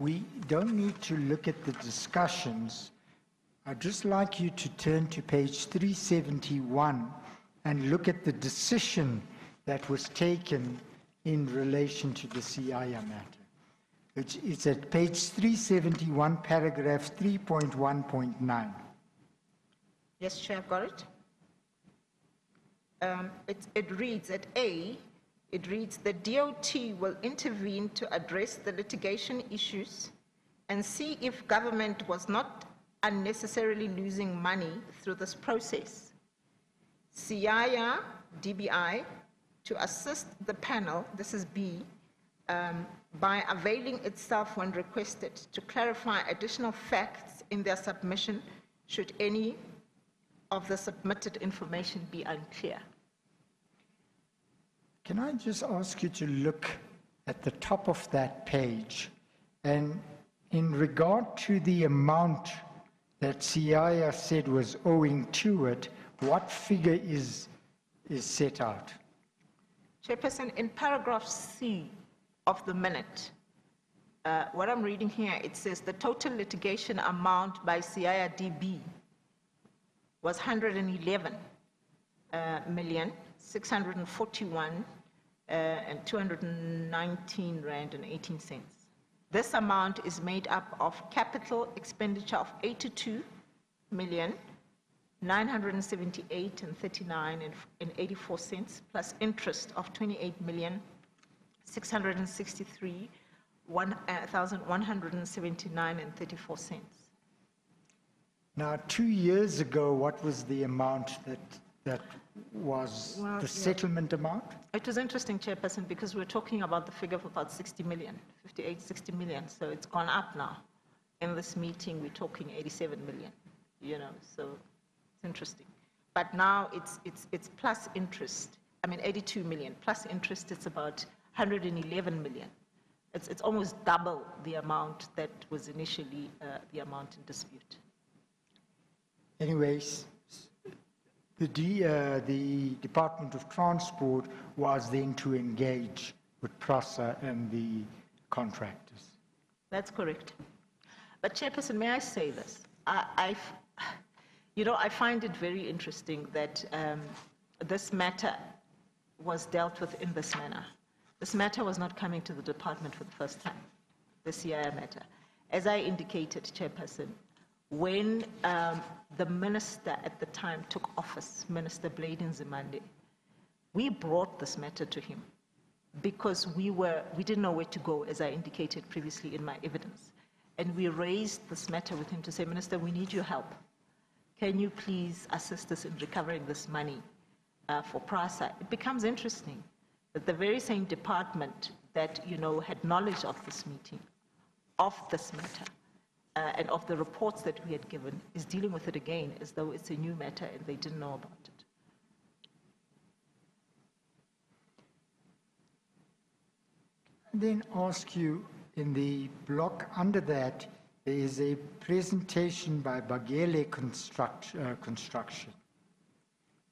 we don't need to look at the discussions. I'd just like you to turn to page 371 and look at the decision that was taken in relation to the CIA matter. It's at page 371, paragraph 3.1.9. Yes, Chair, I've got it. It reads at A, it reads, the DOT will intervene to address the litigation issues and see if government was not unnecessarily losing money through this process. CIA, DBI, to assist the panel, this is B, by availing itself when requested to clarify additional facts in their submission should any of the submitted information be unclear. Can I just ask you to look at the top of that page, and in regard to the amount that CIA said was owing to it, what figure is set out? Chairperson, in paragraph C of the minute, what I'm reading here, it says the total litigation amount by CIA DB was 111 million 641 and 219 rand and 18 cents. This amount is made up of capital expenditure of 82 million 978 and 39 and 84 cents, plus interest of 28 million 663 1,179 and 34 cents. Now, 2 years ago, what was the amount that was the settlement amount? It was interesting, Chairperson, because we're talking about the figure of about 60 million, 58, 60 million. So it's gone up now. In this meeting, we're talking 87 million, so it's interesting. But now it's plus interest. I mean, 82 million plus interest, it's about 111 million. It's almost double the amount that was initially the amount in dispute. Anyways, the Department of Transport was then to engage with PRASA and the contractors. That's correct. But Chairperson, may I say this? I find it very interesting that this matter was dealt with in this manner. This matter was not coming to the department for the first time, the CII matter. As I indicated, Chairperson, when the minister at the time took office, Minister Bladen Zimande, we brought this matter to him because we didn't know where to go, as I indicated previously in my evidence. And we raised this matter with him to say, Minister, we need your help. Can you please assist us in recovering this money for PRASA? It becomes interesting that the very same department that, had knowledge of this meeting, of this matter, and of the reports that we had given, is dealing with it again as though it's a new matter and they didn't know about it. Then ask you, in the block under that, there is a presentation by Bagele Construction.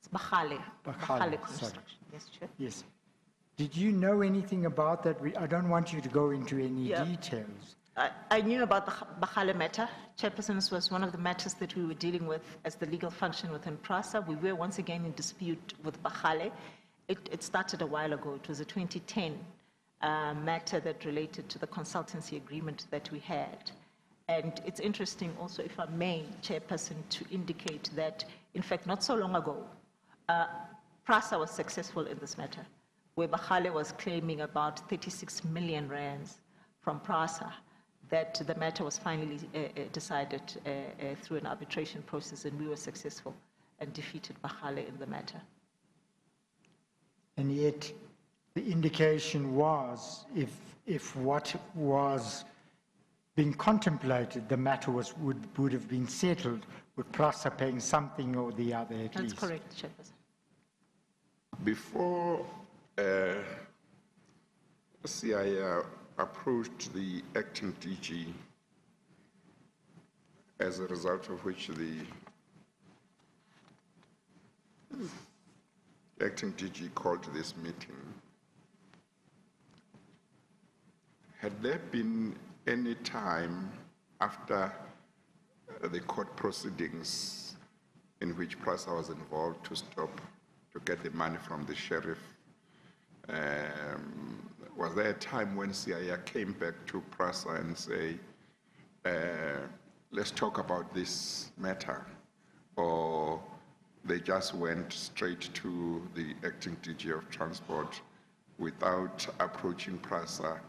It's Bagale Sorry. Construction. Yes, Chair. Yes. Did you know anything about that? I don't want you to go into any Yeah. details. I knew about the Bagale matter. Chairperson, this was one of the matters that we were dealing with as the legal function within PRASA. We were once again in dispute with Bagale. It started a while ago. It was a 2010 matter that related to the consultancy agreement that we had. And it's interesting also, if I may, Chairperson, to indicate that, in fact, not so long ago, PRASA was successful in this matter, where Bagale was claiming about 36 million rands from PRASA, that the matter was finally decided through an arbitration process, and we were successful and defeated Bagale in the matter. And yet, the indication was, if what was being contemplated, the matter would have been settled with PRASA paying something or the other at least. That's correct, Chairperson. Before CII approached the acting DG, as a result of which the acting DG called this meeting, had there been any time after the court proceedings in which PRASA was involved to get the money from the sheriff? Was there a time when CII came back to PRASA and say, let's talk about this matter? Or they just went straight to the acting DG of Transport without approaching PRASA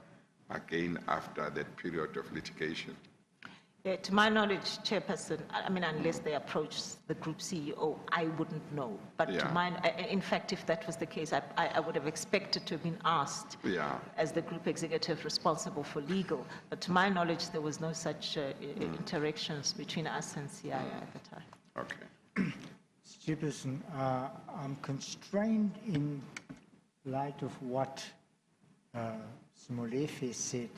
again after that period of litigation? Yeah, to my knowledge, Chairperson, I mean, unless they approach the group CEO, I wouldn't know. But Yeah. to my, in fact, if that was the case, I would have expected to have been asked as the group executive responsible for legal. But to my knowledge, there was no such interactions between us and CII at the time. Okay. Chairperson, I'm constrained in light of what Smolefe said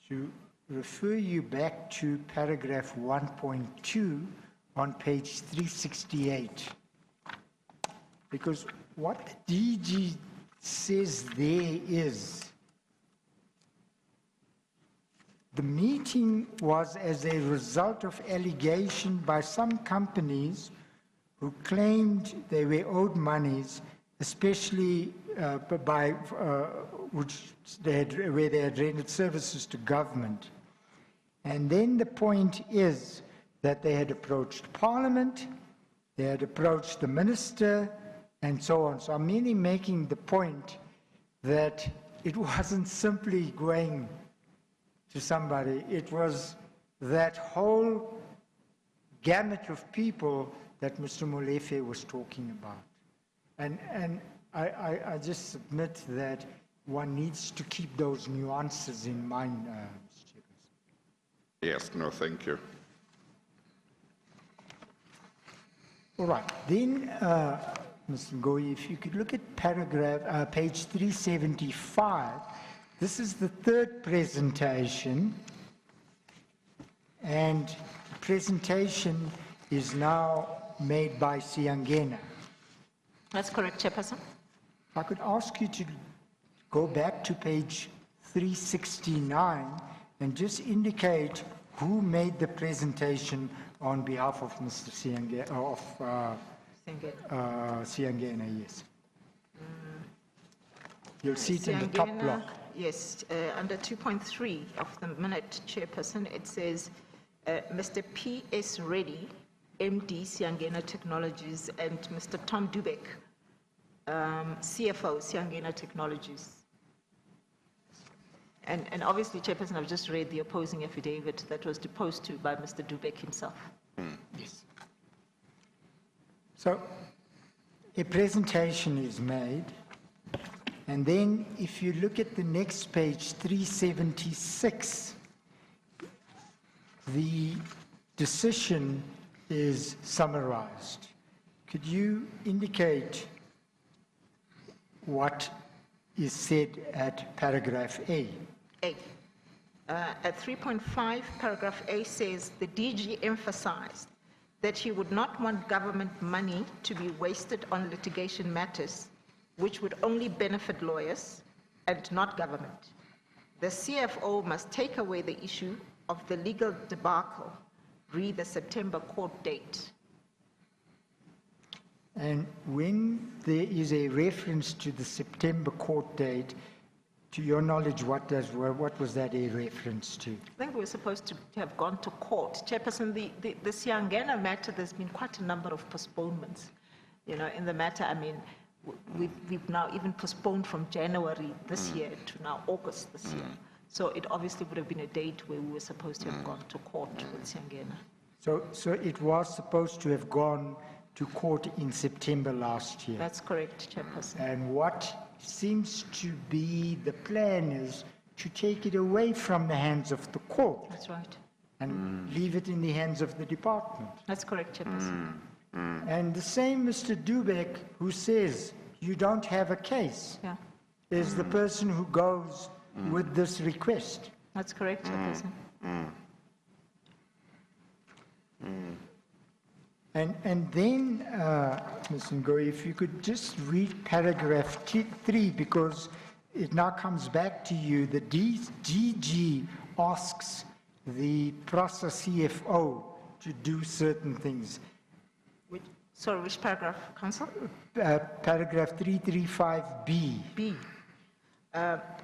to refer you back to paragraph 1.2 on page 368. Because what the DG says there is, the meeting was as a result of allegation by some companies who claimed they were owed monies, especially where they had rendered services to government. And then the point is that they had approached Parliament, they had approached the minister, and so on. So I'm merely making the point that it wasn't simply going to somebody, it was that whole gamut of people that Mr. Molefe was talking about. And I just submit that one needs to keep those nuances in mind, Mr. Chairperson. Yes, no, thank you. All right, then, Mr. Ngoyi, if you could look at paragraph, page 375. This is the third presentation, and the presentation is now made by Siangena. That's correct, Chairperson. If I could ask you to go back to page 369 and just indicate who made the presentation on behalf of Mr. Siangena, yes. You'll see it in the top Siangena, block. Yes, under 2.3 of the minute, Chairperson, it says, Mr. P.S. Reddy, MD, Siangena Technologies, and Mr. Tom Dubek, CFO, Siangena Technologies. And obviously, Chairperson, I've just read the opposing affidavit that was deposed to by Mr. Dubek himself. Yes. So a presentation is made, and then if you look at the next page, 376, the decision is summarized. Could you indicate what is said at paragraph A? A. At 3.5, paragraph A says, the DG emphasized that he would not want government money to be wasted on litigation matters, which would only benefit lawyers and not government. The CFO must take away the issue of the legal debacle, read the September court date. And when there is a reference to the September court date, to your knowledge, what was that a reference to? I think we were supposed to have gone to court. Chairperson, the Siangena matter, there's been quite a number of postponements. You know, in the matter, I mean, we've now even postponed from January this year to now August this year. So it obviously would have been a date where we were supposed to have gone to court with Siangena. So it was supposed to have gone to court in September last year. That's correct, Chairperson. And what seems to be the plan is to take it away from the hands of the court That's right. and leave it in the hands of the department. That's correct, Chairperson. And the same Mr. Dubek, who says you don't have a case, Yeah, is the person who goes with this request. that's correct, Chairperson. And then, Ms. Ngoyi, if you could just read paragraph 3, because it now comes back to you. The DG asks the PRASA CFO to do certain things. Sorry, which paragraph, Council? Paragraph 335B. B.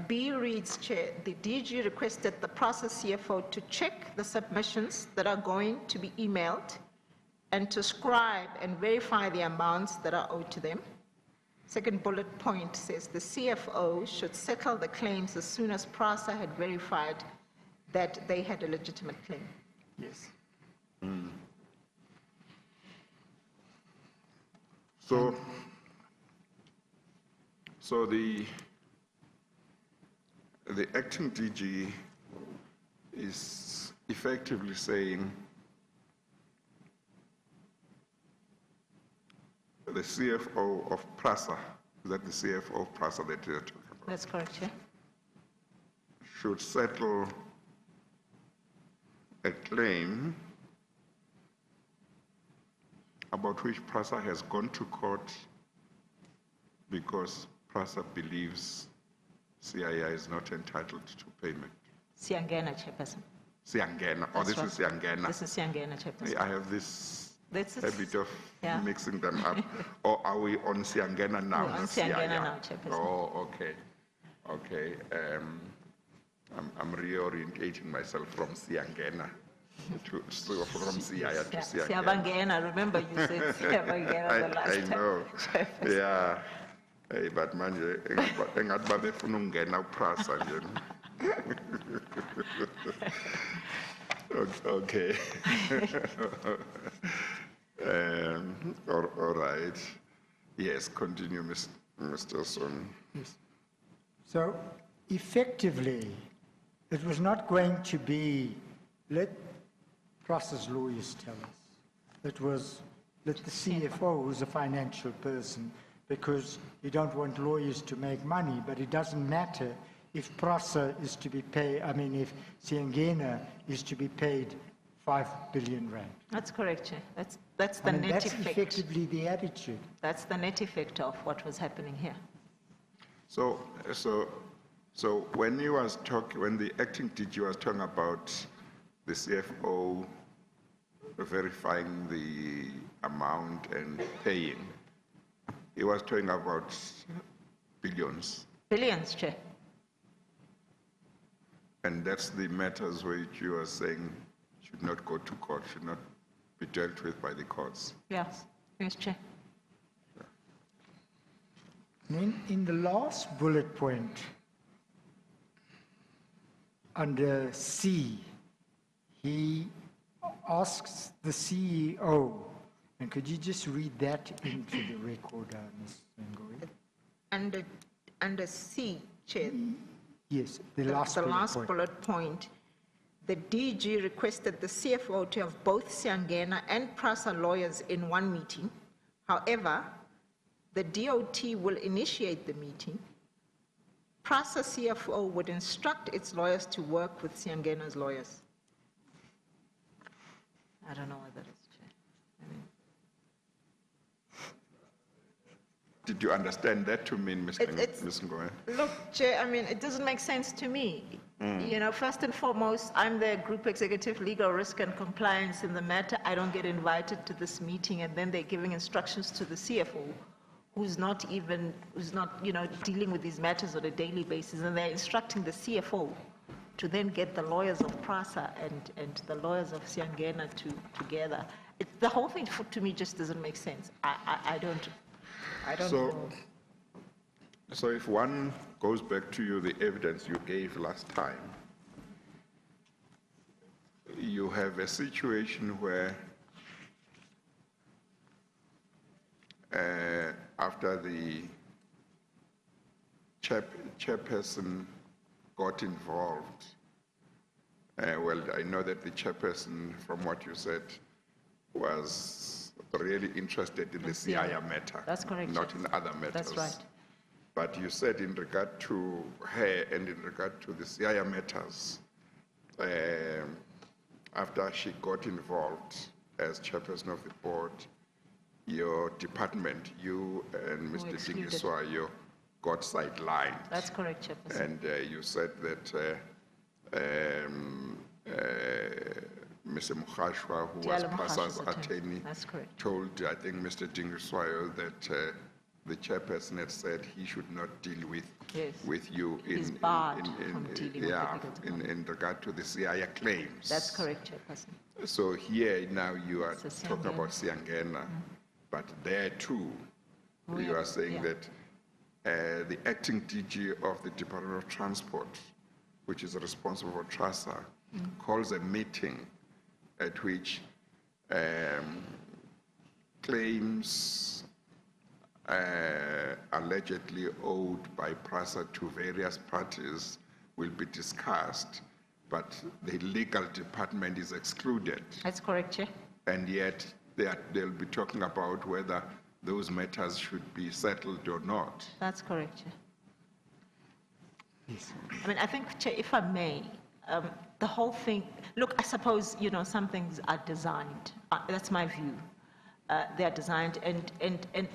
B reads, Chair, the DG requested the process CFO to check the submissions that are going to be emailed and to scribe and verify the amounts that are owed to them. Second bullet point says the CFO should settle the claims as soon as PRASA had verified that they had a legitimate claim. Yes. So the acting DG is effectively saying the CFO of PRASA, is that the CFO of PRASA that you're talking about? That's correct, yeah. Should settle a claim about which PRASA has gone to court because PRASA believes CII is not entitled to payment. Siangena, Chairperson. Siangena. Oh, this is Siangena. This is Siangena, Chairperson. I have this That's it. habit of Yeah. mixing them up. Or are we on Siangena now? We're on not Siangena CII? now, Chairperson. Oh, okay. Okay. I'm reorientating myself from Siangena to from CII to Siangena. Siabangena, remember you said Siabangena the last I time. know. Chairperson. Yeah. Hey, but manje engathi babefuna ukungena uPrasa nje. Okay. All right. Yes, continue, Mr. Son. Yes. So effectively, it was not going to be, let process lawyers tell us. It was, let the CFO, who's a financial person, because you don't want lawyers to make money, but it doesn't matter if PRASA is to be paid, I mean, if Siangena is to be paid 5 billion rand. That's correct, Chair. That's the I mean, net that's effect. effectively the attitude. That's the net effect of what was happening here. So when he was talking, when the acting DG was talking about the CFO verifying the amount and paying, he was talking about billions. Billions, Chair. And that's the matters which you are saying should not go to court, should not be dealt with by the courts. Yes. Yes, Chair. In the last bullet point, under C, he asks the CEO, and could you just read that into the record, Ms. Ngoyi? Under C, Chair, Yes, the last the bullet last point. bullet point, the DG requested the CFO to have both Siangena and PRASA lawyers in one meeting. However, the DOT will initiate the meeting. PRASA CFO would instruct its lawyers to work with Siangena's lawyers. I don't know what that is, Chair. I mean, Did you understand that to mean, Ms. Ngoyi? look, Chair, I mean, it doesn't make sense to me. You know, first and foremost, I'm the Group Executive Legal Risk and Compliance in the matter. I don't get invited to this meeting, and then they're giving instructions to the CFO, who's not, you know, dealing with these matters on a daily basis, and they're instructing the CFO to then get the lawyers of PRASA and the lawyers of Siangena together. The whole thing, to me, just doesn't make sense. I don't know. So if one goes back to the evidence you gave last time, you have a situation where after the chairperson got involved, well, I know that the chairperson, from what you said, was really interested in the CIA matter. That's correct, not yes. in other matters. That's right. But you said in regard to her and in regard to the CIA matters, after she got involved as chairperson of the board, your department, you and Mr. excluded. Dingiswayo, got sidelined. That's correct, Chairperson. And you said that Mr. Mukhashwa, who was Diallo PRASA's Mukhashwa's attorney, That's correct. told, I think, Mr. Dingiswayo that the chairperson had said he should not deal with Yes. you He's barred from dealing with the legal department. in regard to the CIA claims. That's correct, Chairperson. So here now you are It's a talking Siangena. about Siangena, but there too, you are saying yeah. that the acting DG of the Department of Transport, which is responsible for TRASA, calls a meeting at which claims allegedly owed by PRASA to various parties will be discussed, but the legal department is excluded. That's correct, Chair. And yet they'll be talking about whether those matters should be settled or not. That's correct, Chair. Yes. I mean, I think, Chair, if I may, the whole thing, look, I suppose, you know, some things are designed. That's my view. They are designed, and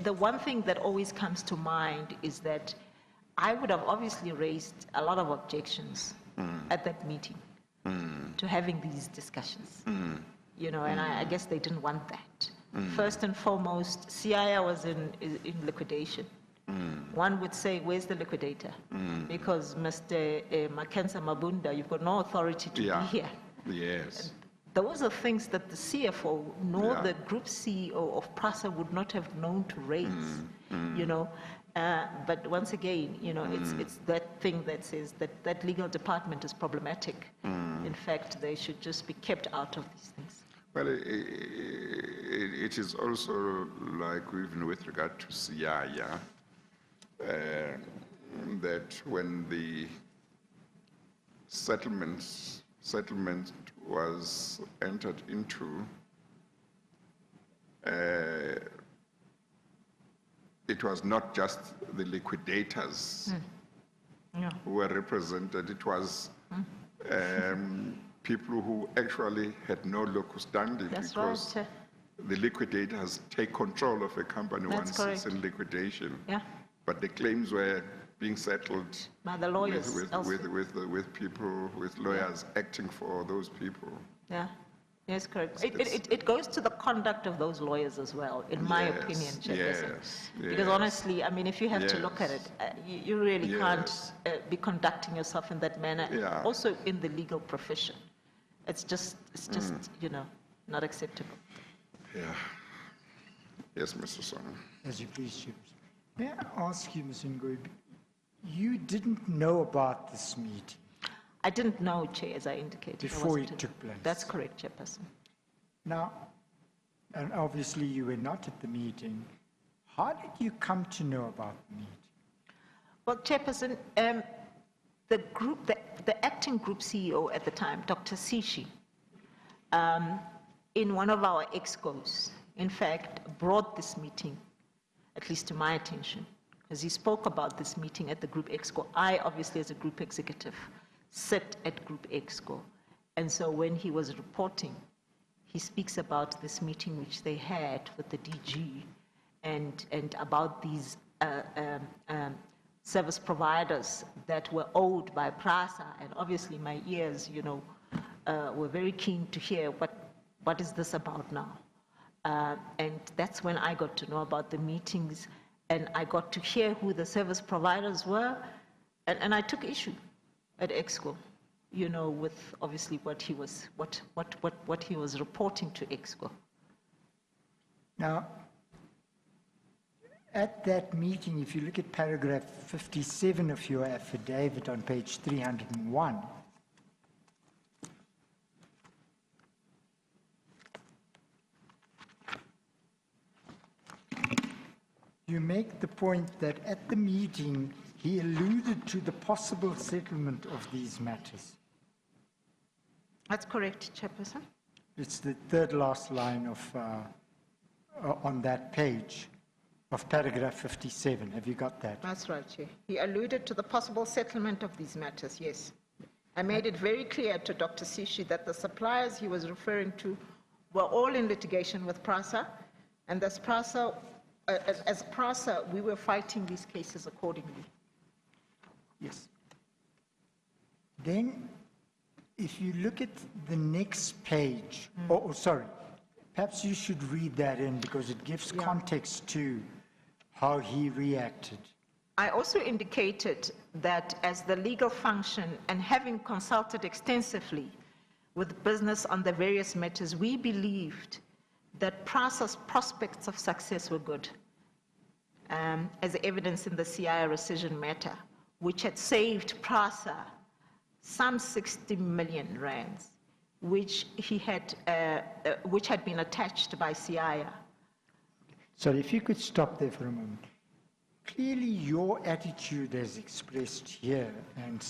the one thing that always comes to mind is that I would have obviously raised a lot of objections at that meeting to having these discussions. You know, and I guess they didn't want that. First and foremost, CIA was in liquidation. One would say, where's the liquidator? Because Mr. Mackenzie Mabunda, you've got no authority to be here. Yes. Those are things that the CFO nor Yeah. the group CEO of PRASA would not have known to raise, you know. But once again, you know, it's that thing that says that that legal department is problematic. In fact, they should just be kept out of these things. Well, it is also like even with regard to CIA, that when the settlement was entered into, it was not just the liquidators Yeah. who were represented, it was people who actually had no locus standi That's because right. the liquidators take control of a company That's once it's correct. in liquidation. Yeah, But the claims were being settled by the lawyers. elsewhere. with people, with lawyers acting for those people. Yeah, yes, correct. It goes to the conduct of those lawyers as well, in my Yes, opinion, Chairperson. yes, Because yes. honestly, I mean, if you have to look at it, you really Yes. can't be conducting yourself in that manner. Yeah. Also in the legal profession, it's just you know, not acceptable. Yeah. Yes, Mr. Song. As you please, Chairperson. May I ask you, Ms. Ngoyi, you didn't know about this meeting I didn't know, Chair, as I indicated. I before wasn't it in- took place? That's correct, Chairperson. Now, and obviously you were not at the meeting. How did you come to know about the meeting? Well, Chairperson, the acting group CEO at the time, Dr. Sishi, in one of our excos, in fact, brought this meeting, at least to my attention, because he spoke about this meeting at the group exco. I, obviously, as a group executive, sit at group exco. And so when he was reporting, he speaks about this meeting which they had with the DG and about these service providers that were owed by PRASA. And obviously my ears, you know, were very keen to hear what is this about now. And that's when I got to know about the meetings, and I got to hear who the service providers were, and I took issue at Exco, you know, with obviously what he was reporting to Exco. Now, at that meeting, if you look at paragraph 57 of your affidavit on page 301, you make the point that at the meeting, he alluded to the possible settlement of these matters. That's correct, Chairperson. It's the third last line of, on that page of paragraph 57. Have you got that? That's right, Chair. He alluded to the possible settlement of these matters, yes. I made it very clear to Dr. Sishi that the suppliers he was referring to were all in litigation with PRASA, and as PRASA, we were fighting these cases accordingly. Yes. Then, if you look at the next page, sorry, perhaps you should read that in because it gives context to how he reacted. I also indicated that as the legal function and having consulted extensively with business on the various matters, we believed that PRASA's prospects of success were good, as evidence in the CI rescission matter, which had saved PRASA some 60 million rands, which had been attached by CIA. So if you could stop there for a moment. Clearly your attitude as expressed here and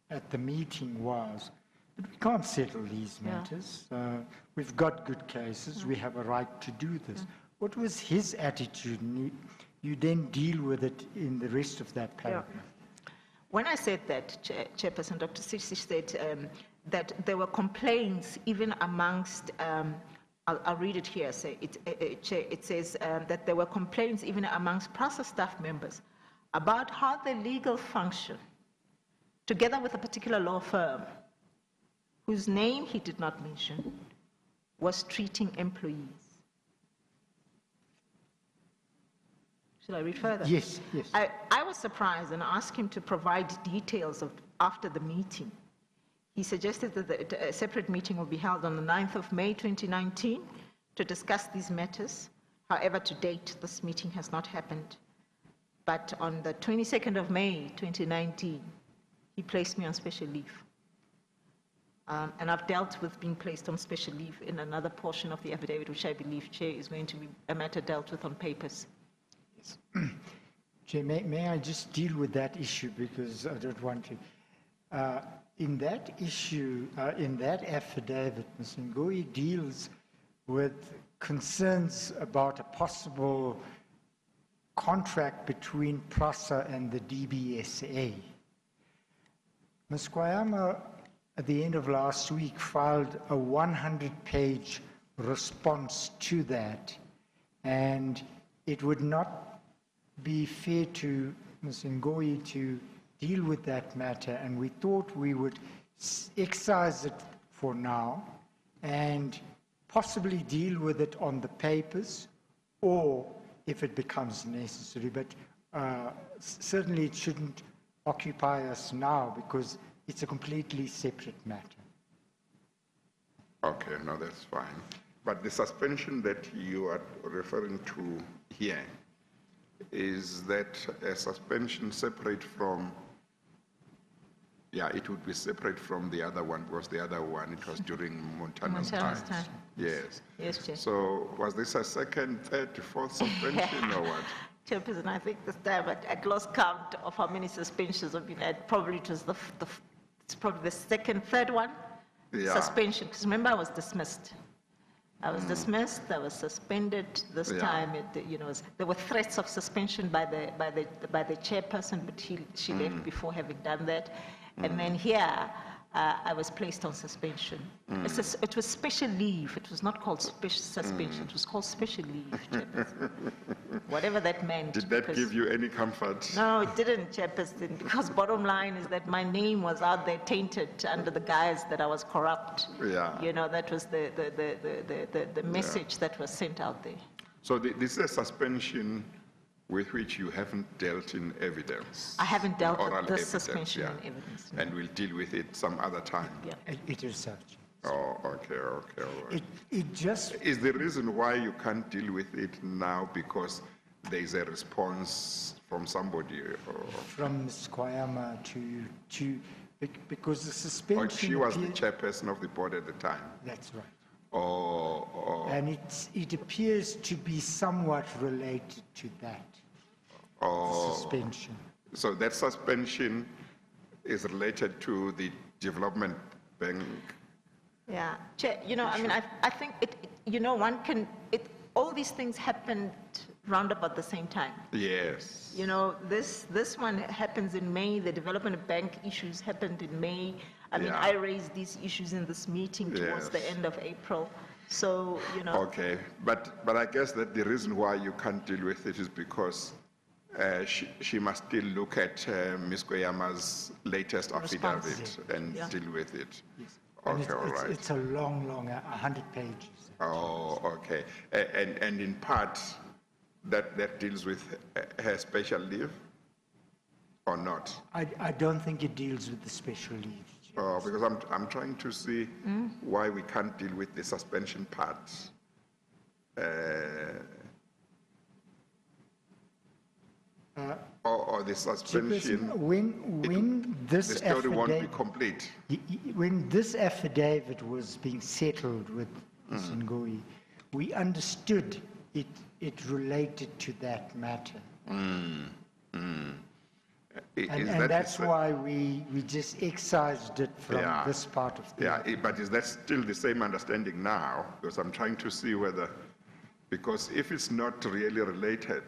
at the meeting was that we can't settle these matters. We've got good cases. We have a right to do this. What was his attitude? And you then deal with it in the rest of that paragraph. When I said that, Chairperson, Dr. Sishi said that there were complaints even amongst, I'll read it here, so it says that there were complaints even amongst PRASA staff members about how the legal function, together with a particular law firm, whose name he did not mention, was treating employees. Should I read further? Yes, yes. I was surprised and asked him to provide details of after the meeting. He suggested that a separate meeting will be held on the 9th of May 2019 to discuss these matters. However, to date, this meeting has not happened. But on the 22nd of May 2019, he placed me on special leave. And I've dealt with being placed on special leave in another portion of the affidavit, which I believe, Chair, is going to be a matter dealt with on papers. Yes. Chair, may I just deal with that issue because I don't want to. In that issue, in that affidavit, Ms. Ngoyi deals with concerns about a possible contract between PRASA and the DBSA. Ms. Kwayama at the end of last week, filed a 100-page response to that, and it would not be fair to Ms. Ngoyi to deal with that matter, and we thought we would excise it for now and possibly deal with it on the papers, or if it becomes necessary, but certainly it shouldn't occupy us now because it's a completely separate matter. Okay, no, that's fine. But the suspension that you are referring to here, is that a suspension separate from, yeah, it would be separate from the other one, because the other one, it was during Montana's time. Yes. Yes, Chair. So was this a second, third, fourth suspension or what? Chairperson, I think this time at lost count of how many suspensions have been had. Probably it was it's probably the second, third one. Yeah. Suspension, because remember I was dismissed. I was dismissed, I was suspended this Yeah. time. There were threats of suspension by the chairperson, but she left before having done that. And then here, I was placed on suspension. It was special leave. It was not called special suspension. It was called special leave, Chairperson. Whatever that meant. Did that give you any comfort? No, it didn't, Chairperson, because bottom line is that my name was out there tainted under the guise that I was corrupt. Yeah. That was the message that was sent out there. So this is a suspension with which you haven't dealt in evidence. I haven't dealt Oral with this evidence, suspension yeah. in evidence. And we'll deal with it some other time. Yeah. It is such. Oh, okay, all right. It just, Is the reason why you can't deal with it now because there is a response from somebody? Or from Ms. Kwayama because the suspension... she was the chairperson of the board at the time? That's right. Oh. And it appears to be somewhat related to that suspension. So that suspension is related to the development bank? Yeah, Chair, I think all these things happened round about the same time. Yes. This one happens in May, the development bank issues happened in May. Yeah. I raised these issues in this meeting towards the end of April. So, Okay, but I guess that the reason why you can't deal with it is because she must still look at Ms. Koyama's latest affidavit and deal with it. Yes. Okay, all right. It's a long, 100 pages. Oh, okay. And in part, that deals with her special leave or not? I don't think it deals with the special leave. Oh, because I'm trying to see why we can't deal with the suspension part. Or the suspension. When this the story won't be affidavit, complete. when this affidavit was being settled with Ms. Ngoyi, we understood it related to that matter. And that's why we just excised it from this part of the... Yeah, but is that still the same understanding now? Because I'm trying to see whether, because if it's not really related,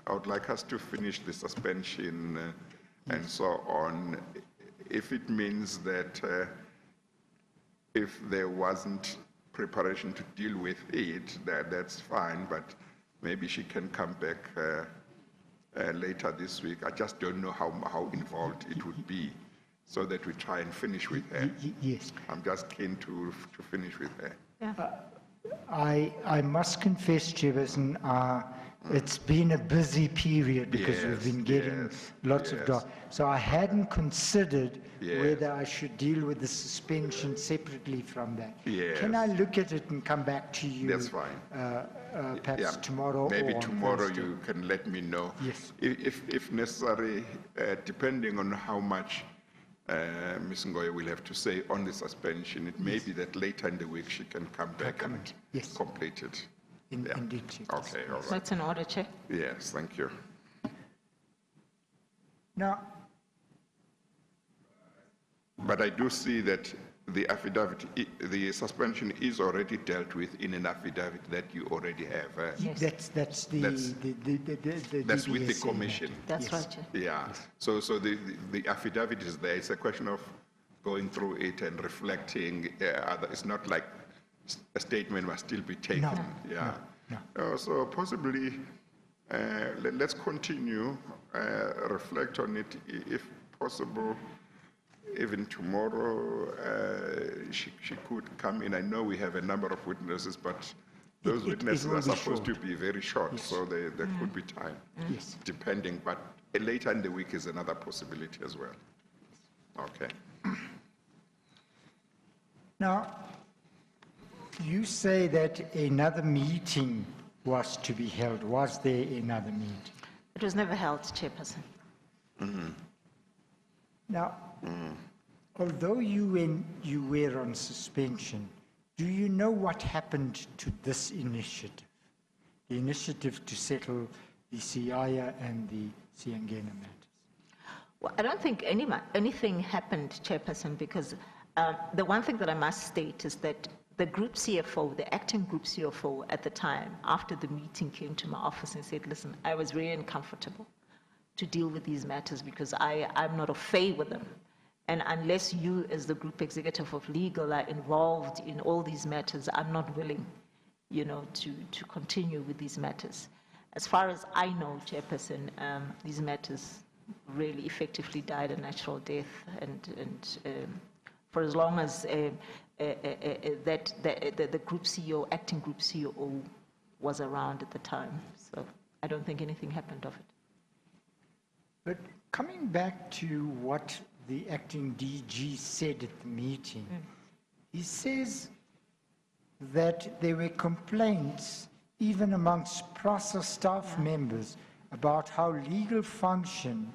I would like us to finish the suspension and so on. If it means that if there wasn't preparation to deal with it, that's fine, but maybe she can come back later this week. I just don't know how involved it would be, so that we try and finish with her. Yes. I'm just keen to finish with her. yeah. I must confess, Chairperson, it's been a busy period because we've been getting lots of documents. So I hadn't considered whether I should deal with the suspension separately from that. Yes. Can I look at it and come back to you? That's fine. Perhaps tomorrow Maybe or on tomorrow Thursday? you can let me know. Yes. If necessary, depending on how much Ms. Ngoyi will have to say on the suspension, it may be that later in the week she can come back and complete it. Indeed, Chairperson. Okay, all right. That's in order, Chair. Yes, thank you. Now, But I do see that the affidavit, the suspension is already dealt with in an affidavit that you already have. Yes. that's the That's with the DBSA commission. That's Yes. right, Chair. Yeah, so the affidavit is there. It's a question of going through it and reflecting. It's not like a statement must still be taken. No, yeah. no. So possibly, let's continue, reflect on it if possible. Even tomorrow, she could come in. I know we have a number of witnesses, but those witnesses are supposed to be very short, yes. So there could be time, yes. Depending. But later in the week is another possibility as well. Okay. Now, you say that another meeting was to be held. Was there another meeting? It was never held, Chairperson. Mm-hmm. Now, although you were on suspension, do you know what happened to this initiative? The initiative to settle the Siaya and the Siangena matters. Well, I don't think anything happened, Chairperson, because the one thing that I must state is that the group CFO, the acting group CFO at the time, after the meeting, came to my office and said, listen, I was very uncomfortable to deal with these matters because I'm not au fait with them. And unless you, as the group executive of legal, are involved in all these matters, I'm not willing, to continue with these matters. As far as I know, Chairperson, these matters really effectively died a natural death, and for as long as the group CEO, acting group CEO, was around at the time. So I don't think anything happened of it. But coming back to what the acting DG said at the meeting, he says that there were complaints even amongst PRASA staff members about how legal function,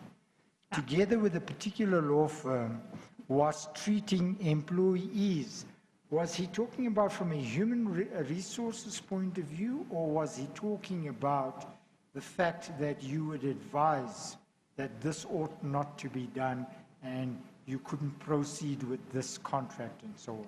together with a particular law firm, was treating employees. Was he talking about from a human resources point of view, or was he talking about the fact that you would advise that this ought not to be done and you couldn't proceed with this contract and so on?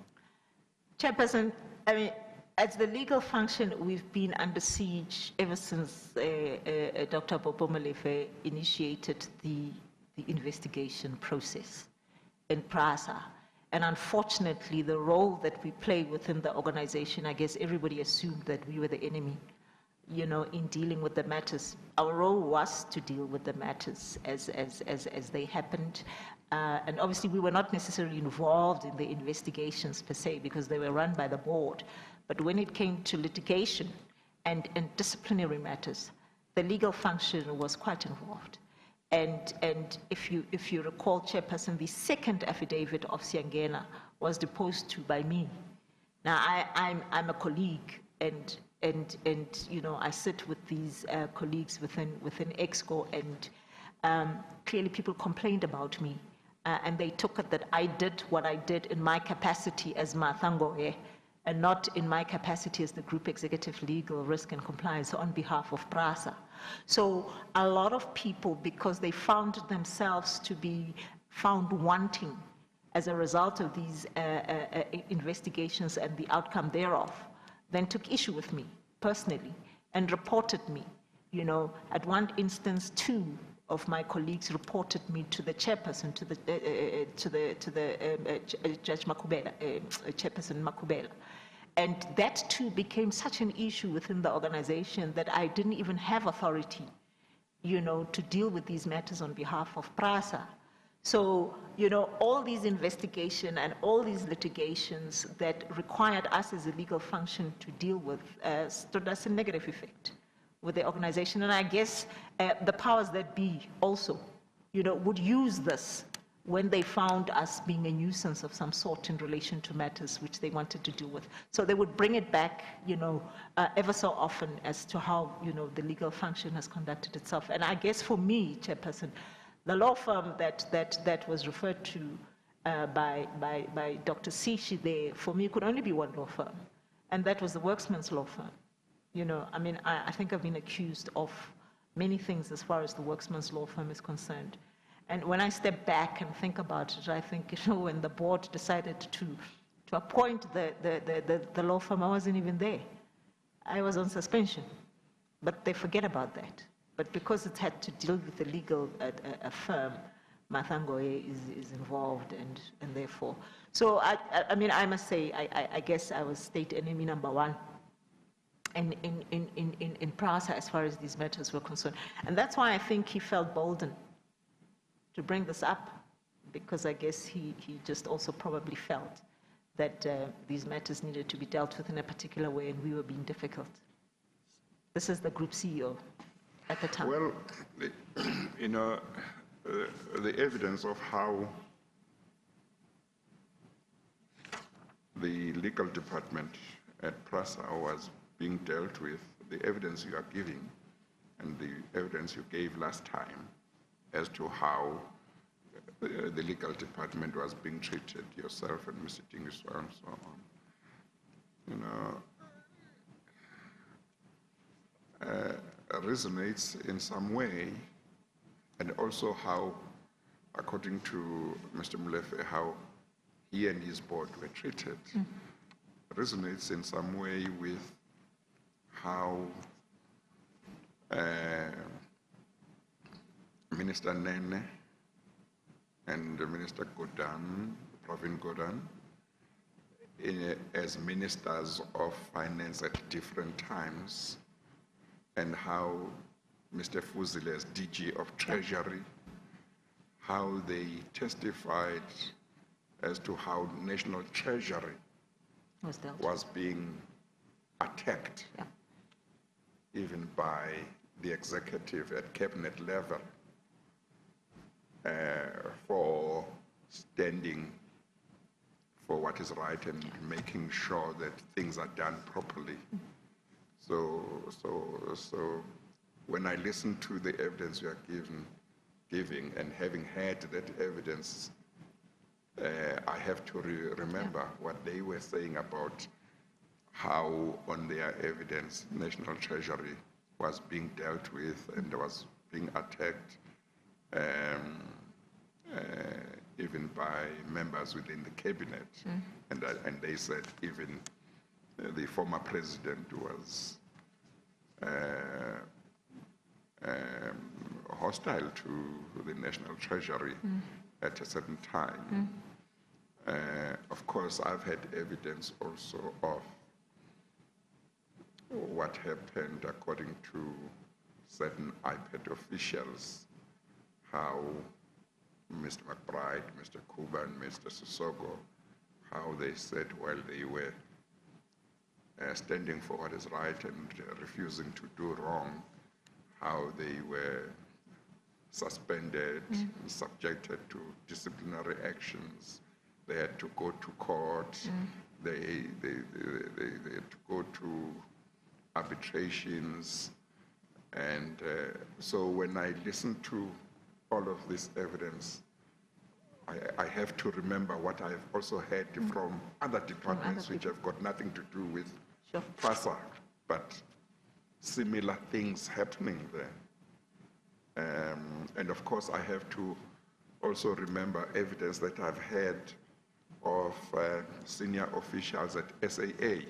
Chairperson, I mean, as the legal function, we've been under siege ever since Dr. Bobo Molefe initiated the investigation process in PRASA. And unfortunately, the role that we play within the organization, I guess everybody assumed that we were the enemy, in dealing with the matters. Our role was to deal with the matters as they happened. And obviously, we were not necessarily involved in the investigations per se, because they were run by the board. But when it came to litigation and disciplinary matters, the legal function was quite involved. And if you recall, Chairperson, the second affidavit of Siangena was deposed to by me. Now I'm a colleague, and I sit with these colleagues within EXCO, and clearly people complained about me, and they took it that I did what I did in my capacity as Mathangoe, and not in my capacity as the Group Executive Legal, Risk and Compliance on behalf of PRASA. So a lot of people, because they found themselves to be found wanting as a result of these investigations and the outcome thereof, then took issue with me personally and reported me. At one instance, 2 of my colleagues reported me to the chairperson, to the Judge Makubela, Chairperson Makubela. And that too became such an issue within the organization that I didn't even have authority, to deal with these matters on behalf of PRASA. So, all these investigations and all these litigations that required us as a legal function to deal with stood as a negative effect with the organization. And I guess the powers that be also, would use this when they found us being a nuisance of some sort in relation to matters which they wanted to deal with. So they would bring it back, ever so often as to how, the legal function has conducted itself. And I guess for me, Chairperson, the law firm that was referred to by Dr. Sishi there, for me, could only be one law firm, and that was the Worksman's law firm. I think I've been accused of many things as far as the Worksman's law firm is concerned. And when I step back and think about it, I think, when the board decided to appoint the law firm, I wasn't even there. I was on suspension, but they forget about that. But because it had to deal with a legal firm, Mathangoye is involved, and therefore. So, I mean, I must say, I guess I was state enemy number one in PRASA as far as these matters were concerned. And that's why I think he felt boldened to bring this up, because I guess he just also probably felt that these matters needed to be dealt with in a particular way, and we were being difficult. This is the group CEO at the time. Well, you know, the evidence of how the legal department at PRASA was being dealt with, the evidence you are giving and the evidence you gave last time as to how the legal department was being treated, yourself and Mr. Dingiswa and so on, you know, resonates in some way, and also how, according to Mr. Molefe, how he and his board were treated, resonates in some way with how Minister Nene and Minister Godan, Pravin Godan, as ministers of finance at different times, and how Mr. Fuzile as DG of Treasury, how they testified as to how National Treasury was being attacked, even by the executive at cabinet level, for standing for what is right and making sure that things are done properly. So when I listen to the evidence you are giving, and having had that evidence, I have to remember what they were saying about how, on their evidence, National Treasury was being dealt with and was being attacked, even by members within the cabinet. And they said even the former president was hostile to the National Treasury at a certain time. Of course, I've had evidence also of what happened according to certain IPED officials, how Mr. McBride, Mr. Kuba, and Mr. Sissoko, how they said while they were standing for what is right and refusing to do wrong, how they were suspended, and subjected to disciplinary actions. They had to go to court. They had to go to arbitrations. And so when I listen to all of this evidence, I have to remember what I've also heard from other departments which have got nothing to do with PRASA, but similar things happening there. And of course, I have to also remember evidence that I've had of senior officials at SAA.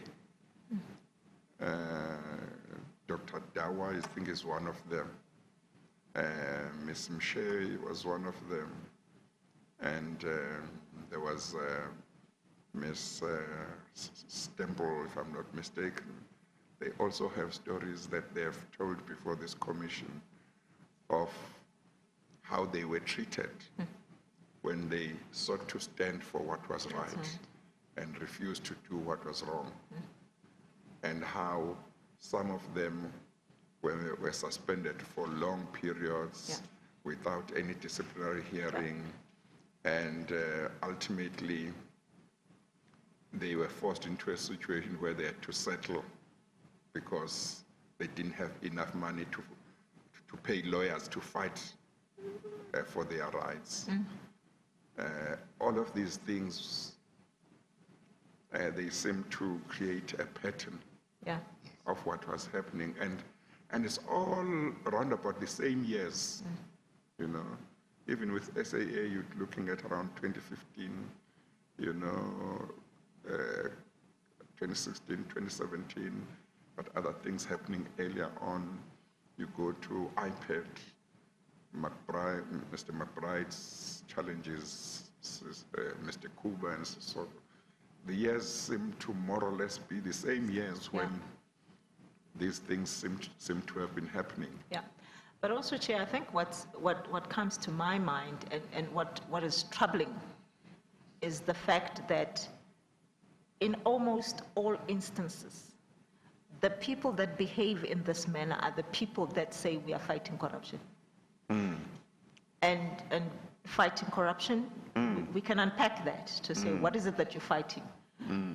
Dr. Dawa, I think, is one of them. Ms. Mshe was one of them. And there was Ms. Stemple, if I'm not mistaken. They also have stories that they have told before this commission of how they were treated when they sought to stand for what was right and refused to do what was wrong. And how some of them were suspended for long periods without any disciplinary hearing. And ultimately, they were forced into a situation where they had to settle because they didn't have enough money to pay lawyers to fight for their rights. All of these things, they seem to create a pattern of what was happening. And it's all around about the same years, you know. Even with SAA, you're looking at around 2015, you know, 2016, 2017, but other things happening earlier on. You go to IPED, Mr. McBride's challenges, Mr. Kuba, and so on, the years seem to more or less be the same years when these things seem to have been happening. Yeah. But also, Chair, I think what comes to my mind and what is troubling is the fact that in almost all instances, the people that behave in this manner are the people that say we are fighting corruption. And fighting corruption, we can unpack that to say, what is it that you're fighting?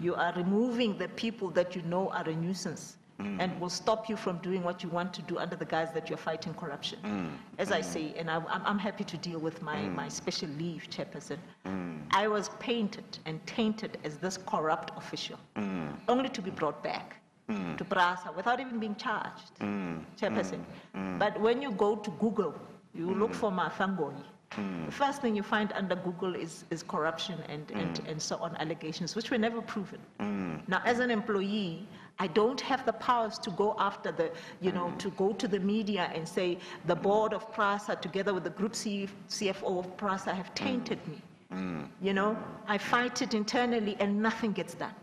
You are removing the people that you know are a nuisance and will stop you from doing what you want to do under the guise that you're fighting corruption. As I say, and I'm happy to deal with my special leave, Chairperson, I was painted and tainted as this corrupt official, only to be brought back to PRASA without even being charged, Chairperson. But when you go to Google, you look for Mafangoi, the first thing you find under Google is corruption and so on, allegations, which were never proven. Now, as an employee, I don't have the powers to go after the, to go to the media and say the board of PRASA together with the group CFO of PRASA have tainted me. I fight it internally and nothing gets done.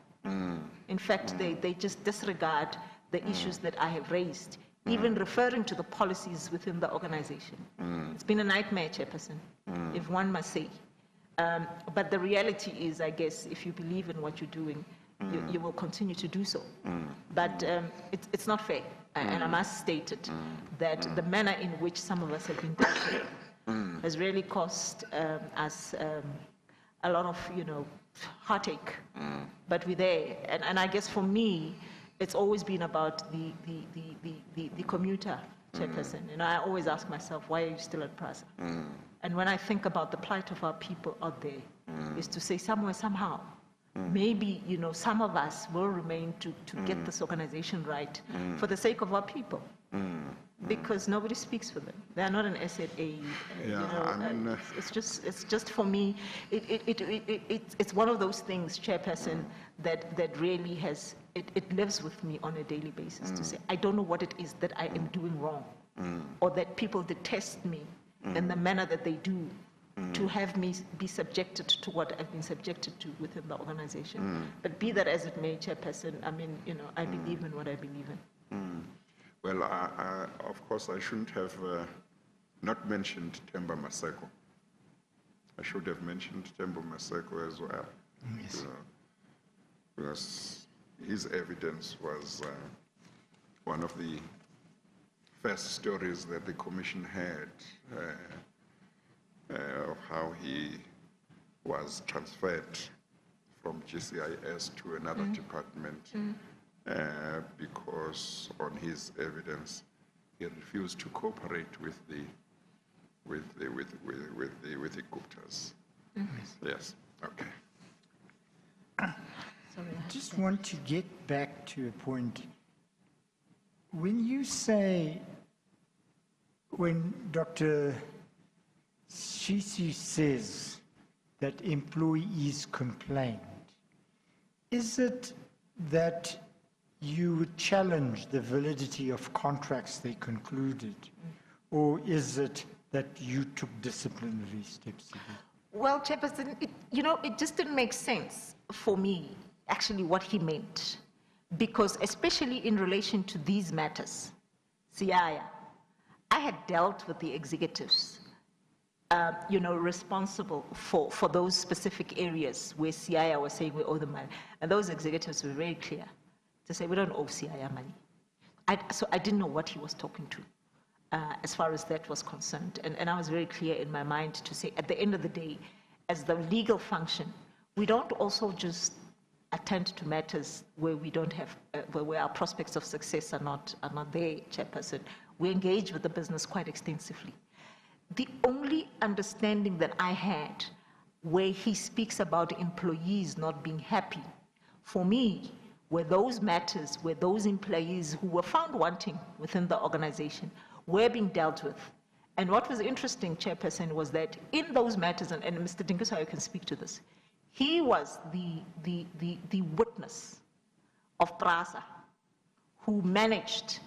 In fact, they just disregard the issues that I have raised, even referring to the policies within the organization. It's been a nightmare, Chairperson, if one must say. But the reality is, I guess, if you believe in what you're doing, you will continue to do so. But it's not fair, and I must state it, that the manner in which some of us have been dealt with has really cost us a lot of, heartache. But we're there, and I guess for me, it's always been about the commuter, Chairperson. I always ask myself, why are you still at PRASA? And when I think about the plight of our people out there, is to say somewhere, somehow, maybe, some of us will remain to get this organization right for the sake of our people. Because nobody speaks for them. They are not an SAA. It's just for me, it's one of those things, Chairperson, that really has, it lives with me on a daily basis to say, I don't know what it is that I am doing wrong, or that people detest me in the manner that they do, to have me be subjected to what I've been subjected to within the organization. But be that as it may, Chairperson, I believe in what I believe in. Well, of course, I shouldn't have not mentioned Themba Maseko. I should have mentioned Themba Maseko as well. Yes. Because his evidence was one of the first stories that the Commission had of how he was transferred from GCIS to another department. Because on his evidence, he refused to cooperate with the Guptas. Yes. Okay. Sorry, I just want to get back to a point. When you say, when Dr. Shisi says that employees complained, is it that you would challenge the validity of contracts they concluded, or is it that you took disciplinary steps? Well, Chairperson, it just didn't make sense for me, actually, what he meant, because especially in relation to these matters, Siaya, I had dealt with the executives, responsible for those specific areas where Siaya was saying we owe the money, and those executives were very clear to say we don't owe Siaya money. So I didn't know what he was talking to as far as that was concerned. And I was very clear in my mind to say, at the end of the day, as the legal function, we don't also just attend to matters where we don't have, where our prospects of success are not there, Chairperson. We engage with the business quite extensively. The only understanding that I had where he speaks about employees not being happy, for me, were those matters where those employees who were found wanting within the organization were being dealt with. And what was interesting, Chairperson, was that in those matters, and Mr. Dinkusayo can speak to this, he was the witness of PRASA who managed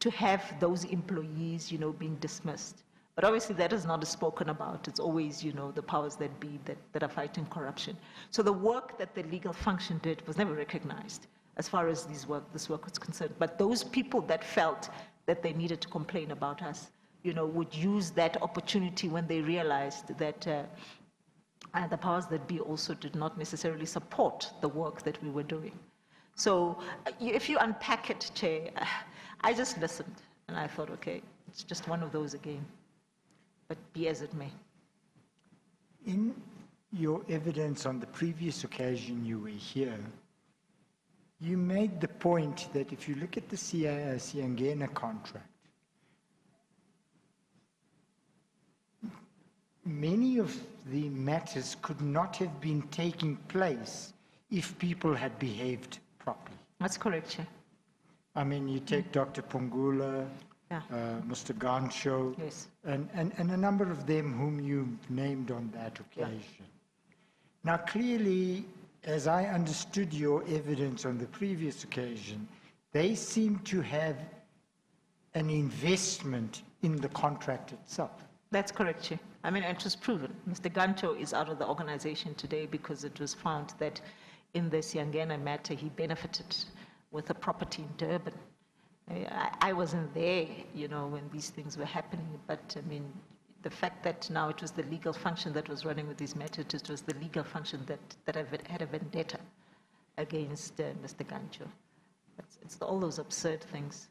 to have those employees, being dismissed. But obviously that is not spoken about. It's always, you know, the powers that be that are fighting corruption. So the work that the legal function did was never recognized as far as this work was concerned. But those people that felt that they needed to complain about us, you know, would use that opportunity when they realized that the powers that be also did not necessarily support the work that we were doing. So if you unpack it, Chair, I just listened and I thought, okay, it's just one of those again, but be as it may. In your evidence on the previous occasion you were here, you made the point that if you look at the Siangena contract, many of the matters could not have been taking place if people had behaved properly. That's correct, Chair. I mean, you take Dr. Pungula, Yeah. Mr. Gancho, Yes. and a number of them whom you named on that occasion. Now, clearly, as I understood your evidence on the previous occasion, they seem to have an investment in the contract itself. That's correct, Chair. I mean, it was proven. Mr. Gancho is out of the organization today because it was found that in the Siangena matter, he benefited with a property in Durban. I wasn't there, you know, when these things were happening, but I mean, the fact that now it was the legal function that was running with these matters, it was the legal function that had a vendetta against Mr. Gancho. It's all those absurd things.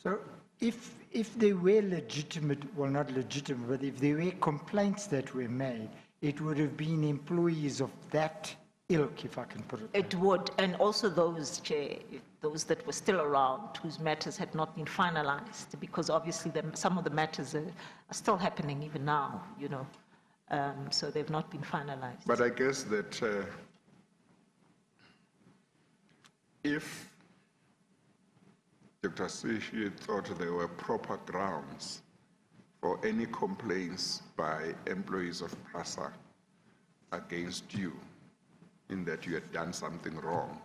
So if they were legitimate, well, not legitimate, but if there were complaints that were made, it would have been employees of that ilk, if I can put it. It would, and also those, Chair, those that were still around, whose matters had not been finalized, because obviously some of the matters are still happening even now, you know, so they've not been finalized. But I guess that if Dr. Sishi thought there were proper grounds for any complaints by employees of PRASA against you, in that you had done something wrong,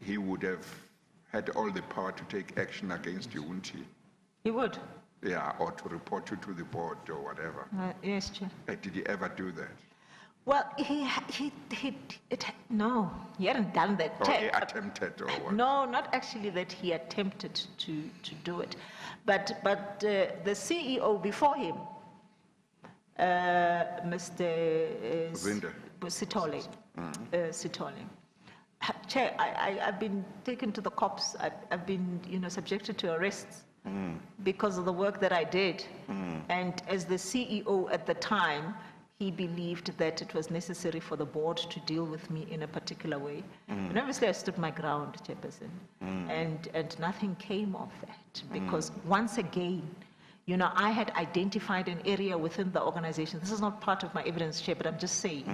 he would have had all the power to take action against you, wouldn't he? He would. Yeah, or to report you to the board or whatever. Yes, Chair. Did he ever do that? Well, no, he hadn't done that. Or he attempted or what? No, not actually that he attempted to do it. But the CEO before him, Mr. Zinda. Sitole. Sitole. Chair, I've been taken to the cops. I've been, you know, subjected to arrests because of the work that I did. And as the CEO at the time, he believed that it was necessary for the board to deal with me in a particular way. And obviously I stood my ground, Chairperson. And nothing came of that because once again, you know, I had identified an area within the organization. This is not part of my evidence, Chair, but I'm just saying.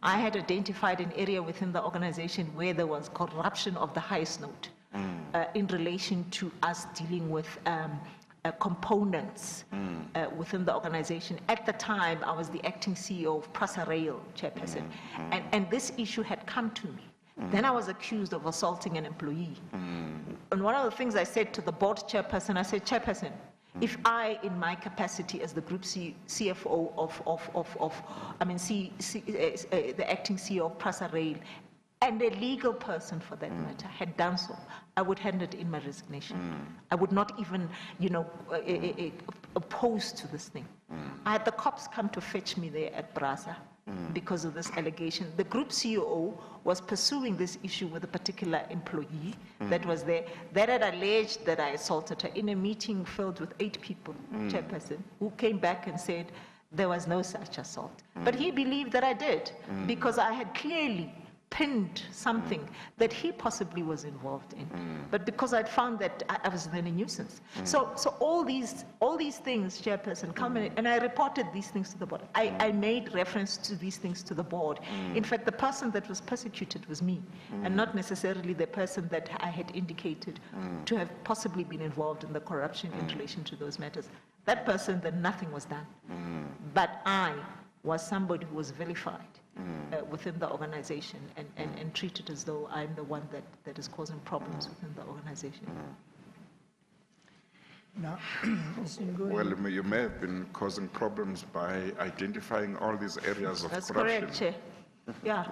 I had identified an area within the organization where there was corruption of the highest note in relation to us dealing with components within the organization. At the time, I was the acting CEO of PRASA Rail, Chairperson, and this issue had come to me. Then I was accused of assaulting an employee. And one of the things I said to the board chairperson, I said, Chairperson, if I, in my capacity as the group CFO the acting CEO of PRASA Rail, and a legal person for that matter, had done so, I would hand it in my resignation. I would not even, you know, oppose to this thing. I had the cops come to fetch me there at PRASA because of this allegation. The group CEO was pursuing this issue with a particular employee that was there, that had alleged that I assaulted her in a meeting filled with 8 people, Chairperson, who came back and said there was no such assault. But he believed that I did because I had clearly pinned something that he possibly was involved in, but because I'd found that I was then a nuisance. So all these things, Chairperson, come in, and I reported these things to the board. I made reference to these things to the board. In fact, the person that was persecuted was me, and not necessarily the person that I had indicated to have possibly been involved in the corruption in relation to those matters. That person, then nothing was done. But I was somebody who was vilified within the organization and treated as though I'm the one that is causing problems within the organization. Now, Singoyi, Well, you may have been causing problems by identifying all these areas of That's corruption. correct, Chair. Yeah.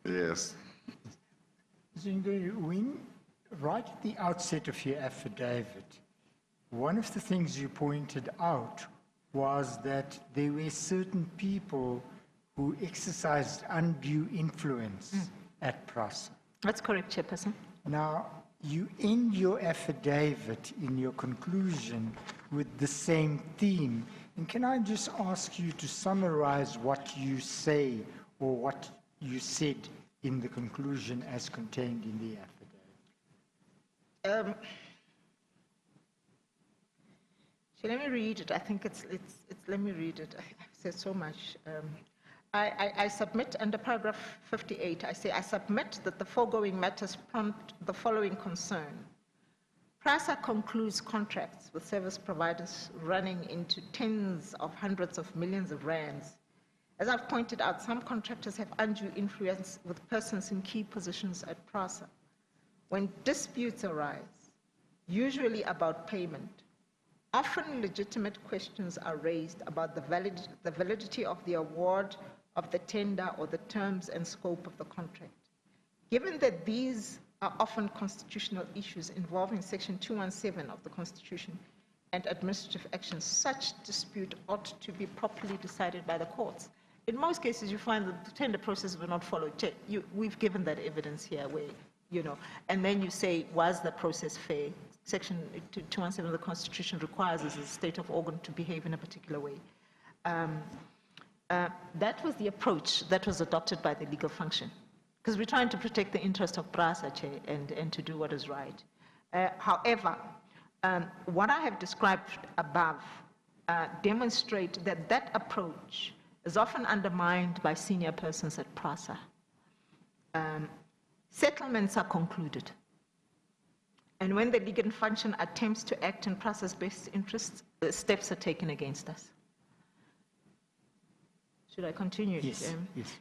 Yes. Singoyi, right at the outset of your affidavit, one of the things you pointed out was that there were certain people who exercised undue influence at PRASA. That's correct, Chairperson. Now, you end your affidavit in your conclusion with the same theme. And can I just ask you to summarize what you say or what you said in the conclusion as contained in the affidavit? So let me read it. I think let me read it. I've said so much. I submit under paragraph 58, I say, I submit that the foregoing matters prompt the following concern. PRASA concludes contracts with service providers running into tens of hundreds of millions of rands. As I've pointed out, some contractors have undue influence with persons in key positions at PRASA. When disputes arise, usually about payment, often legitimate questions are raised about the validity of the award of the tender or the terms and scope of the contract. Given that these are often constitutional issues involving Section 217 of the Constitution and administrative actions, such dispute ought to be properly decided by the courts. In most cases, you find that the tender process will not follow. We've given that evidence here where, and then you say, was the process fair? Section 217 of the Constitution requires as a state of organ to behave in a particular way. That was the approach that was adopted by the legal function, because we're trying to protect the interest of PRASA, Chair, and to do what is right. However, what I have described above demonstrate that that approach is often undermined by senior persons at PRASA. Settlements are concluded. And when the legal function attempts to act in PRASA's best interests, steps are taken against us. Should I continue? Yes. Yes.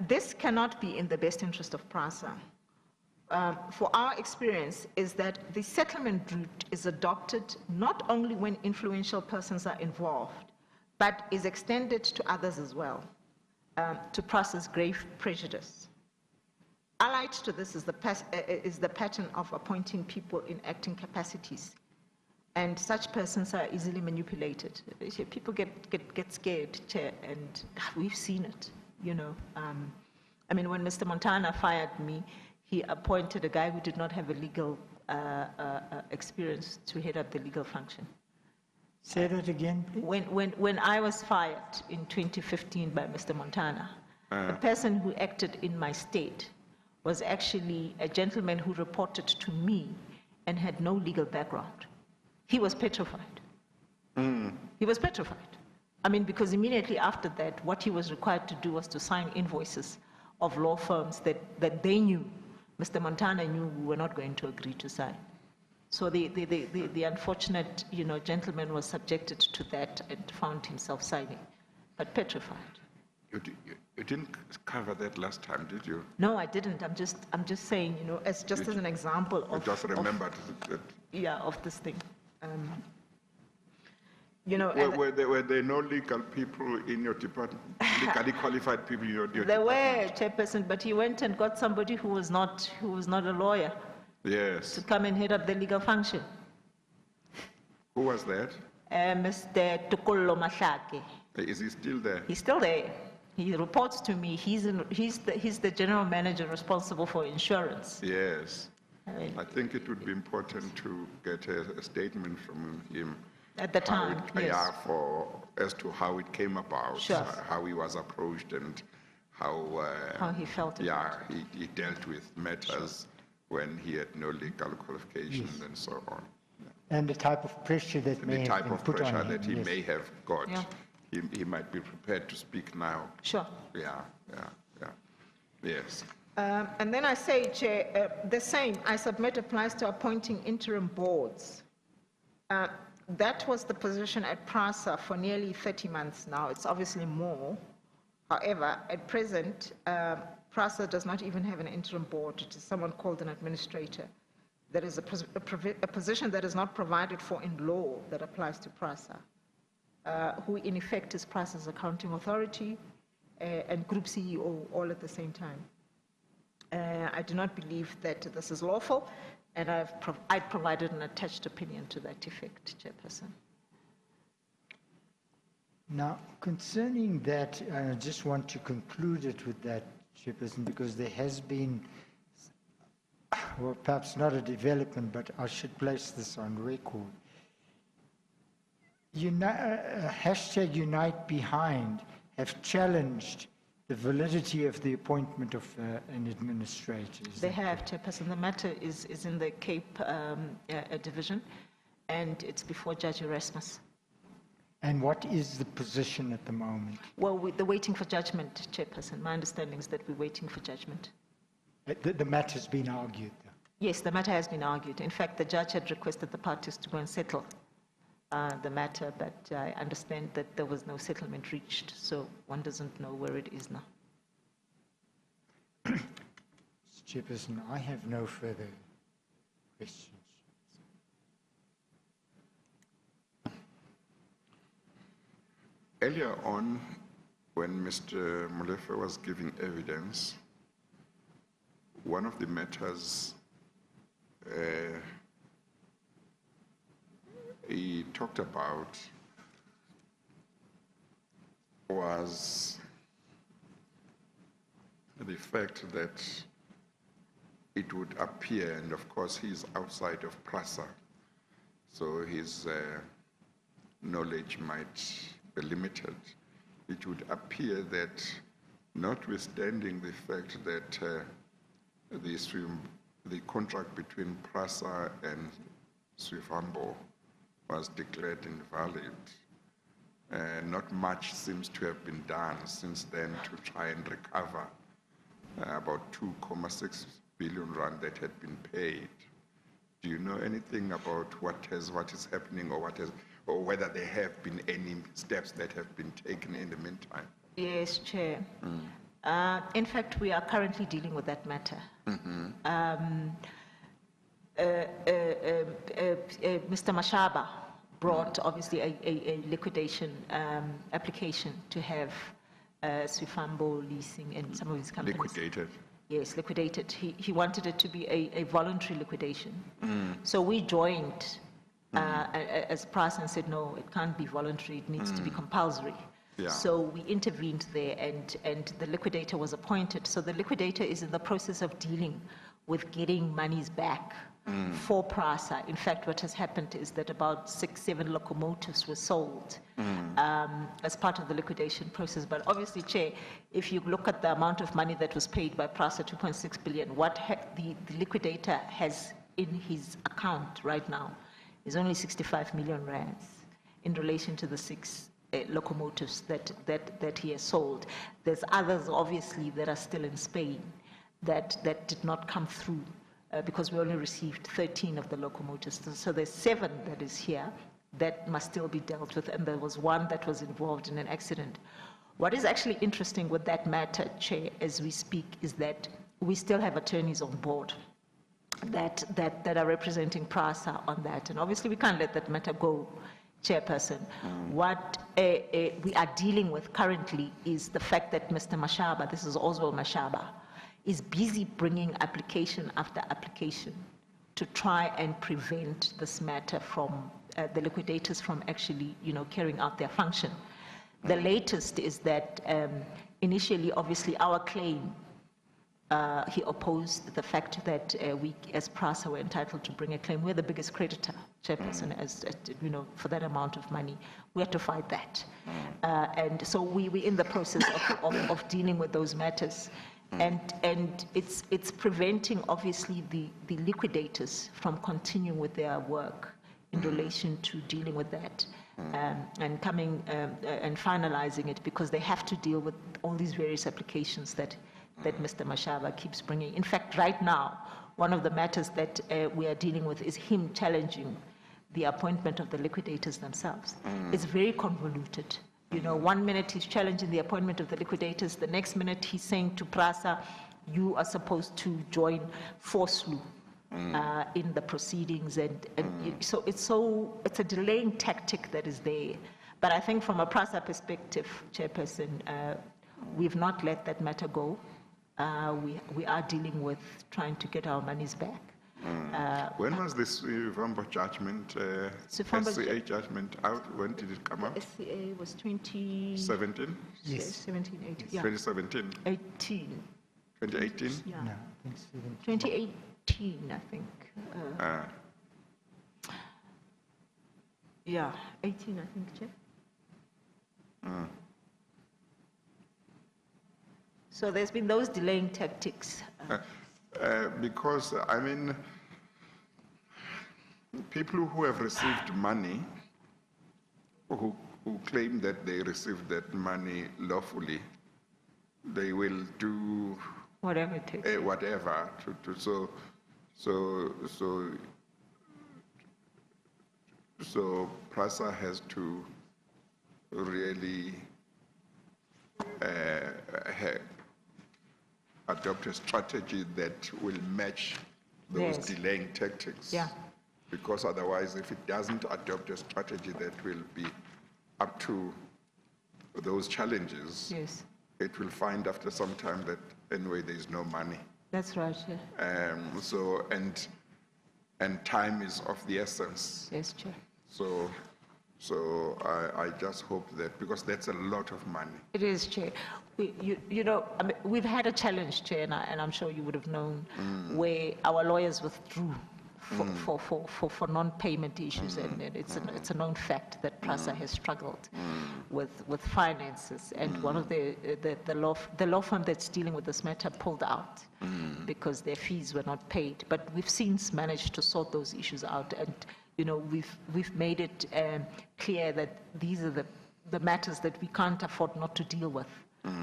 This cannot be in the best interest of PRASA. For our experience is that the settlement route is adopted not only when influential persons are involved, but is extended to others as well, to PRASA's grave prejudice. Allied to this is the pattern of appointing people in acting capacities, and such persons are easily manipulated. People get scared, Chair, and we've seen it. I mean, when Mr. Montana fired me, he appointed a guy who did not have a legal experience to head up the legal function. Say that again, please. When I was fired in 2015 by Mr. Montana, the person who acted in my state was actually a gentleman who reported to me and had no legal background. He was petrified. He was petrified. I mean, because immediately after that, what he was required to do was to sign invoices of law firms that they knew, Mr. Montana knew we were not going to agree to sign. So the unfortunate, gentleman was subjected to that and found himself signing, but petrified. You didn't cover that last time, did you? No, I didn't. I'm just saying, as an example of. You just remembered that. Yeah, of this thing. Were there no legal people in your department, legally qualified people in your department? There were, Chairperson, but he went and got somebody who was not a lawyer. Yes. To come and head up the legal function. Who was that? Mr. Tukolo Mahlake. Is he still there? He's still there. He reports to me. He's the general manager responsible for insurance. Yes. I think it would be important to get a statement from him. At the time, yes. Yeah, as to how it came about, sure. How he was approached, and how he felt. Yeah, he dealt with matters when he had no legal qualifications, yes. And so on. And the type of pressure that may have been put on him. The type of pressure that he yes. may have got. Yeah. He might be prepared to speak now. Sure. Yeah. Yes. And then I say, Chair, the same I submit applies to appointing interim boards. That was the position at PRASA for nearly 30 months now. It's obviously more. However, at present, PRASA does not even have an interim board. It is someone called an administrator. there is a position that is not provided for in law that applies to PRASA, who in effect is PRASA's accounting authority and group CEO all at the same time. I do not believe that this is lawful, and I provided an attached opinion to that effect, Chairperson. Now, concerning that, I just want to conclude it with that, Chairperson, because there has been, well, perhaps not a development, but I should place this on record. Hashtag Unite Behind have challenged the validity of the appointment of an administrator. They have, Chairperson. The matter is in the Cape Division, and it's before Judge Erasmus. And what is the position at the moment? Well, they're waiting for judgment, Chairperson. My understanding is that we're waiting for judgment. The matter's been argued, though. Yes, the matter has been argued. In fact, the judge had requested the parties to go and settle the matter, but I understand that there was no settlement reached, so one doesn't know where it is now. Mr. Chairperson, I have no further questions. Earlier on, when Mr. Molefe was giving evidence, one of the matters he talked about was the fact that it would appear, and of course he's outside of PRASA, so his knowledge might be limited. It would appear that, notwithstanding the fact that the contract between PRASA and Swifambo was declared invalid, not much seems to have been done since then to try and recover about 2.6 billion rand that had been paid. Do you know anything about what is happening, or whether there have been any steps that have been taken in the meantime? Yes, Chair. In fact, we are currently dealing with that matter. Mr. Mashaba brought obviously a liquidation application to have Swifambo Leasing and some of his companies. Liquidated? Yes, liquidated. He wanted it to be a voluntary liquidation. So we joined as PRASA and said, no, it can't be voluntary, it needs to be compulsory. Yeah. So we intervened there, and the liquidator was appointed. So the liquidator is in the process of dealing with getting monies back for PRASA. In fact, what has happened is that about 6-7 locomotives were sold as part of the liquidation process. But obviously, Chair, if you look at the amount of money that was paid by PRASA, 2.6 billion, what the liquidator has in his account right now is only 65 million rands in relation to the 6 locomotives that he has sold. There's others, obviously, that are still in Spain that did not come through because we only received 13 of the locomotives. So there's 7 that is here that must still be dealt with, and there was 1 that was involved in an accident. What is actually interesting with that matter, Chair, as we speak, is that we still have attorneys on board that are representing PRASA on that, and obviously we can't let that matter go, Chairperson. What we are dealing with currently is the fact that Mr. Mashaba, this is Oswald Mashaba, is busy bringing application after application to try and prevent this matter from the liquidators from actually, carrying out their function. The latest is that initially, obviously, our claim, he opposed the fact that we, as PRASA, were entitled to bring a claim. We're the biggest creditor, Chairperson, as for that amount of money. We had to fight that. And so we're in the process of dealing with those matters. And it's preventing, obviously, the liquidators from continuing with their work in relation to dealing with that and coming and finalizing it, because they have to deal with all these various applications that Mr. Mashaba keeps bringing. In fact, right now, one of the matters that we are dealing with is him challenging the appointment of the liquidators themselves. It's very convoluted. 1 minute he's challenging the appointment of the liquidators, the next minute he's saying to PRASA, you are supposed to join Force Lu. in the proceedings, so it's a delaying tactic that is there. But I think from a PRASA perspective, Chairperson, we've not let that matter go. We are dealing with trying to get our monies back. When was this Sifambo judgment, SCA judgment out? When did it come out? SCA was 17, 18? Yes. 18, yeah. 2017? 18. 2018? Yeah. No, I think 2018, I think. Yeah, 18, I think, Chair. So there's been those delaying tactics. Because, I mean, people who have received money, who claim that they received that money lawfully, they will do Whatever it takes. whatever so PRASA has to really adopt a strategy that will match those Yes. delaying tactics. Yeah. Because otherwise, if it doesn't adopt a strategy that will be up to those challenges, Yes, it will find after some time that anyway there is no money. that's right, Chair. And time is of the essence. Yes, Chair. So I just hope that, because that's a lot of money. It is, Chair. You know, I mean, we've had a challenge, Chair, and I'm sure you would have known, where our lawyers withdrew for non-payment issues, and it's a known fact that PRASA has struggled with finances, and one of the law firm that's dealing with this matter pulled out because their fees were not paid. But we've since managed to sort those issues out, and you know, we've made it clear that these are the matters that we can't afford not to deal with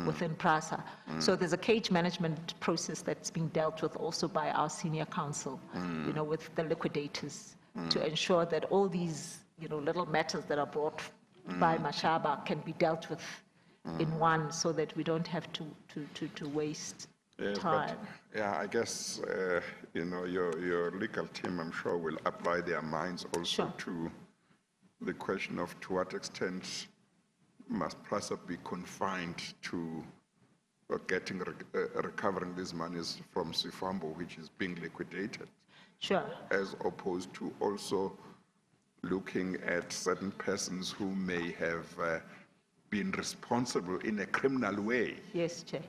within PRASA. So there's a cage management process that's being dealt with also by our senior counsel, you know, with the liquidators, to ensure that all these, you know, little matters that are brought by Mashaba can be dealt with in one, so that we don't have to waste time. But, yeah, I guess, you know, your legal team, I'm sure, will apply their minds also Sure. to the question of to what extent must PRASA be confined to recovering these monies from Sifambo, which is being liquidated, Sure. as opposed to also looking at certain persons who may have been responsible in a criminal way Yes, Chair.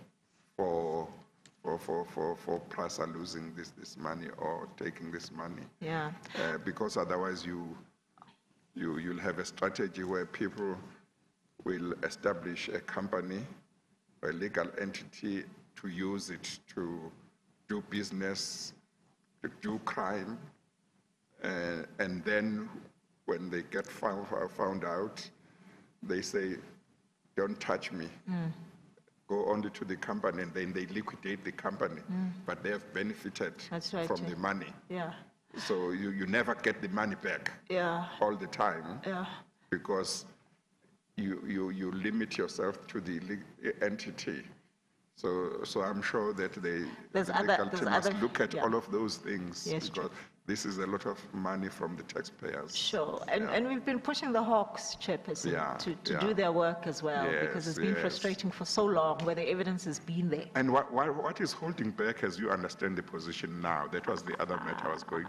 for PRASA losing this money or taking this money. Yeah. Because otherwise you'll have a strategy where people will establish a company, a legal entity, to use it to do business, to do crime, and then when they get found out, they say, don't touch me. Go only to the company, and then they liquidate the company, but they have benefited That's right, from Chair. the money. Yeah. So you never get the money back Yeah. all the time, Yeah. because you limit yourself to the entity. So I'm sure that the legal team must look at all of those things, Yes, because this is a lot of money from the taxpayers. Sure, and we've been pushing the Hawks, Chairperson, to do their work as well, because it's been frustrating for so long, where the evidence has been there. And what is holding back, as you understand the position now? That was the other matter I was going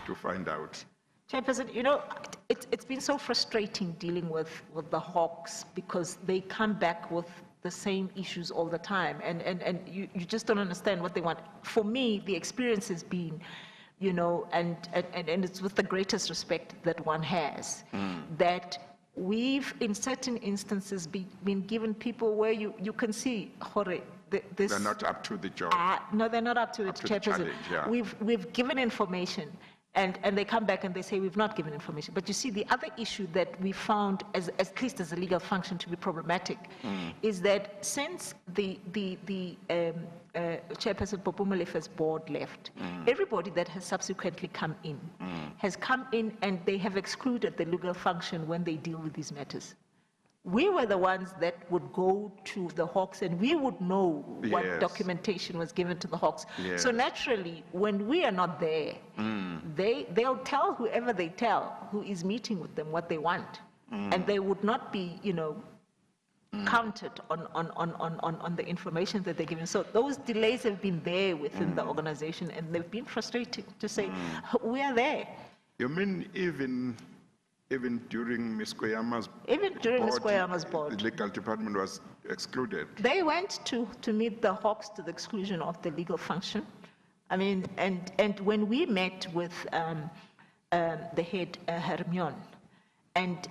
to find out. Chairperson, you know, it's been so frustrating dealing with the Hawks, because they come back with the same issues all the time, and you just don't understand what they want. For me, the experience has been, you know, and it's with the greatest respect that one has, that we've, in certain instances, been given people where you can see, this... They're not up to the job. No, they're not up to it, Chairperson. Yeah. We've given information, and they come back and they say, we've not given information. But you see, the other issue that we found, at least as a legal function, to be problematic, is that since the Chairperson Popomalefe's board left, everybody that has subsequently come in has come in, and they have excluded the legal function when they deal with these matters. we were the ones that would go to the Hawks and we would know what Yes. documentation was given to the Hawks. Yes. So naturally, when we are not there, they'll tell whoever they tell who is meeting with them what they want. And they would not be, counted on the information that they're given. So those delays have been there within the organization, and they've been frustrating to say, we are there. You mean even during Ms. Koyama's Even during Ms. Koyama's board. the legal department was excluded? They went to meet the Hawks to the exclusion of the legal function. I mean, and when we met with the head, Hermione, and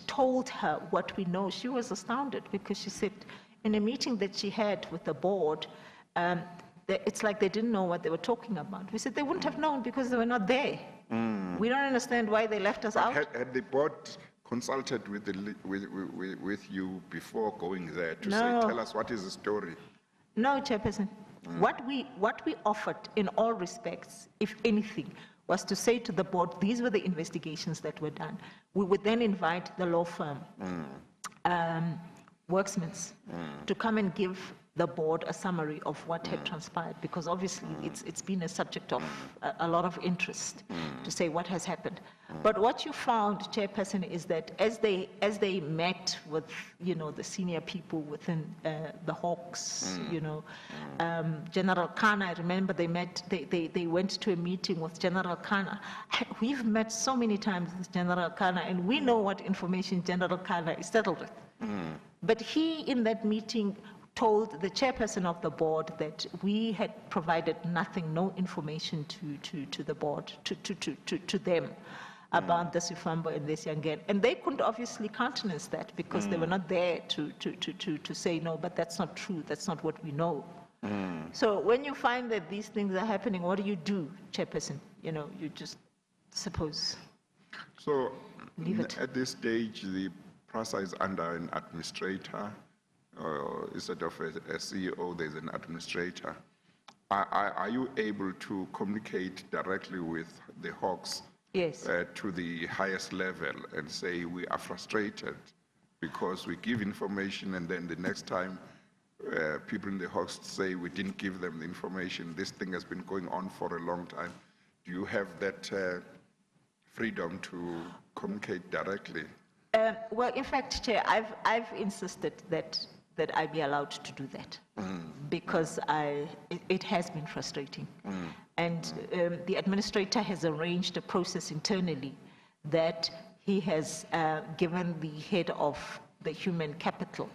told her what we know, she was astounded, because she said in a meeting that she had with the board, it's like they didn't know what they were talking about. We said they wouldn't have known because they were not there. We don't understand why they left us out. Had the board consulted with you before going there to say, No. tell us what is the story? No, Chairperson. What we offered in all respects, if anything, was to say to the board, these were the investigations that were done. We would then invite the law firm, Worksmans, to come and give the board a summary of what had transpired, because obviously it's been a subject of a lot of interest to say what has happened. But what you found, Chairperson, is that as they met with the senior people within the Hawks, General Khanna, I remember they went to a meeting with General Khanna. We've met so many times with General Khanna, and we know what information General Khanna is settled with. But he, in that meeting, told the chairperson of the board that we had provided nothing, no information to the board, to them about the Sifambo and this Yangen. And they couldn't obviously countenance that because they were not there to say, no, but that's not true, that's not what we know. So when you find that these things are happening, what do, chairperson? You just suppose. So Leave it. at this stage, the PRASA is under an administrator. Instead of a CEO, there's an administrator. Are you able to communicate directly with the Hawks? Yes. To the highest level and say we are frustrated because we give information and then the next time people in the Hawks say we didn't give them the information, this thing has been going on for a long time. Do you have that freedom to communicate directly? Well, in fact, Chair, I've insisted that I be allowed to do that because it has been frustrating. And the administrator has arranged a process internally that he has given the head of the human capital,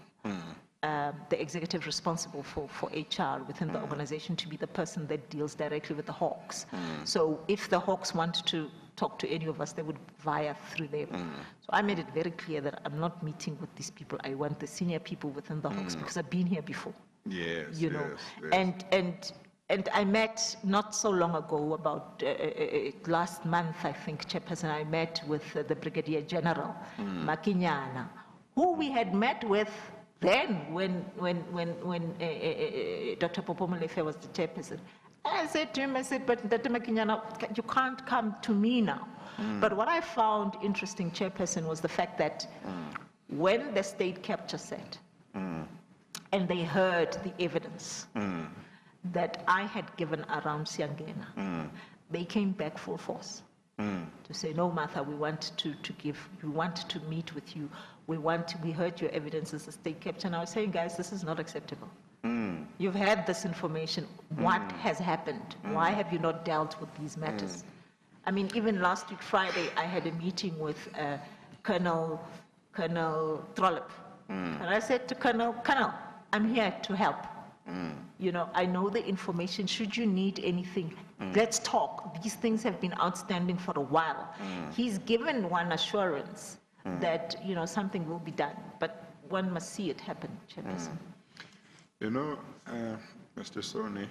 the executive responsible for HR within the organization, to be the person that deals directly with the Hawks. So if the Hawks want to talk to any of us, they would via through them. So I made it very clear that I'm not meeting with these people. I want the senior people within the Hawks because I've been here before. Yes, you know. And I met not so long ago, about last month, I think, Chairperson, I met with the Brigadier General Makinyana, who we had met with then when Dr. Popo Molefe was the chairperson. I said to him, but Dr. Makinyana, you can't come to me now. But what I found interesting, Chairperson, was the fact that when the state capture sat and they heard the evidence that I had given around Siangena, they came back full force to say, no, Martha, we want we want to meet with you. We heard your evidence as a state capture. And I was saying, guys, this is not acceptable. You've had this information. What has happened? Why have you not dealt with these matters? I mean, even last week, Friday, I had a meeting with Colonel Trollop. And I said to Colonel, I'm here to help. You know, I know the information. Should you need anything, let's talk. These things have been outstanding for a while. He's given one assurance that, you know, something will be done, but one must see it happen, Chairperson. You know, Mr. Soni,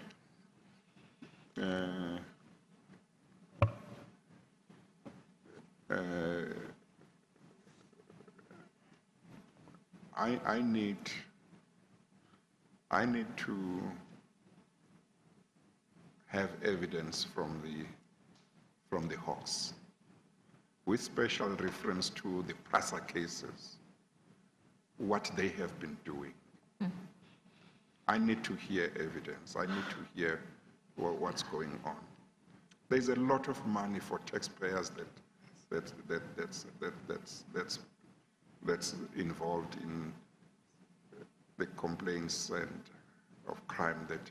I need to have evidence from the Hawks. with special reference to the PRASA cases, what they have been doing. I need to hear evidence. I need to hear what's going on. There's a lot of money for taxpayers that's involved in the complaints and of crime that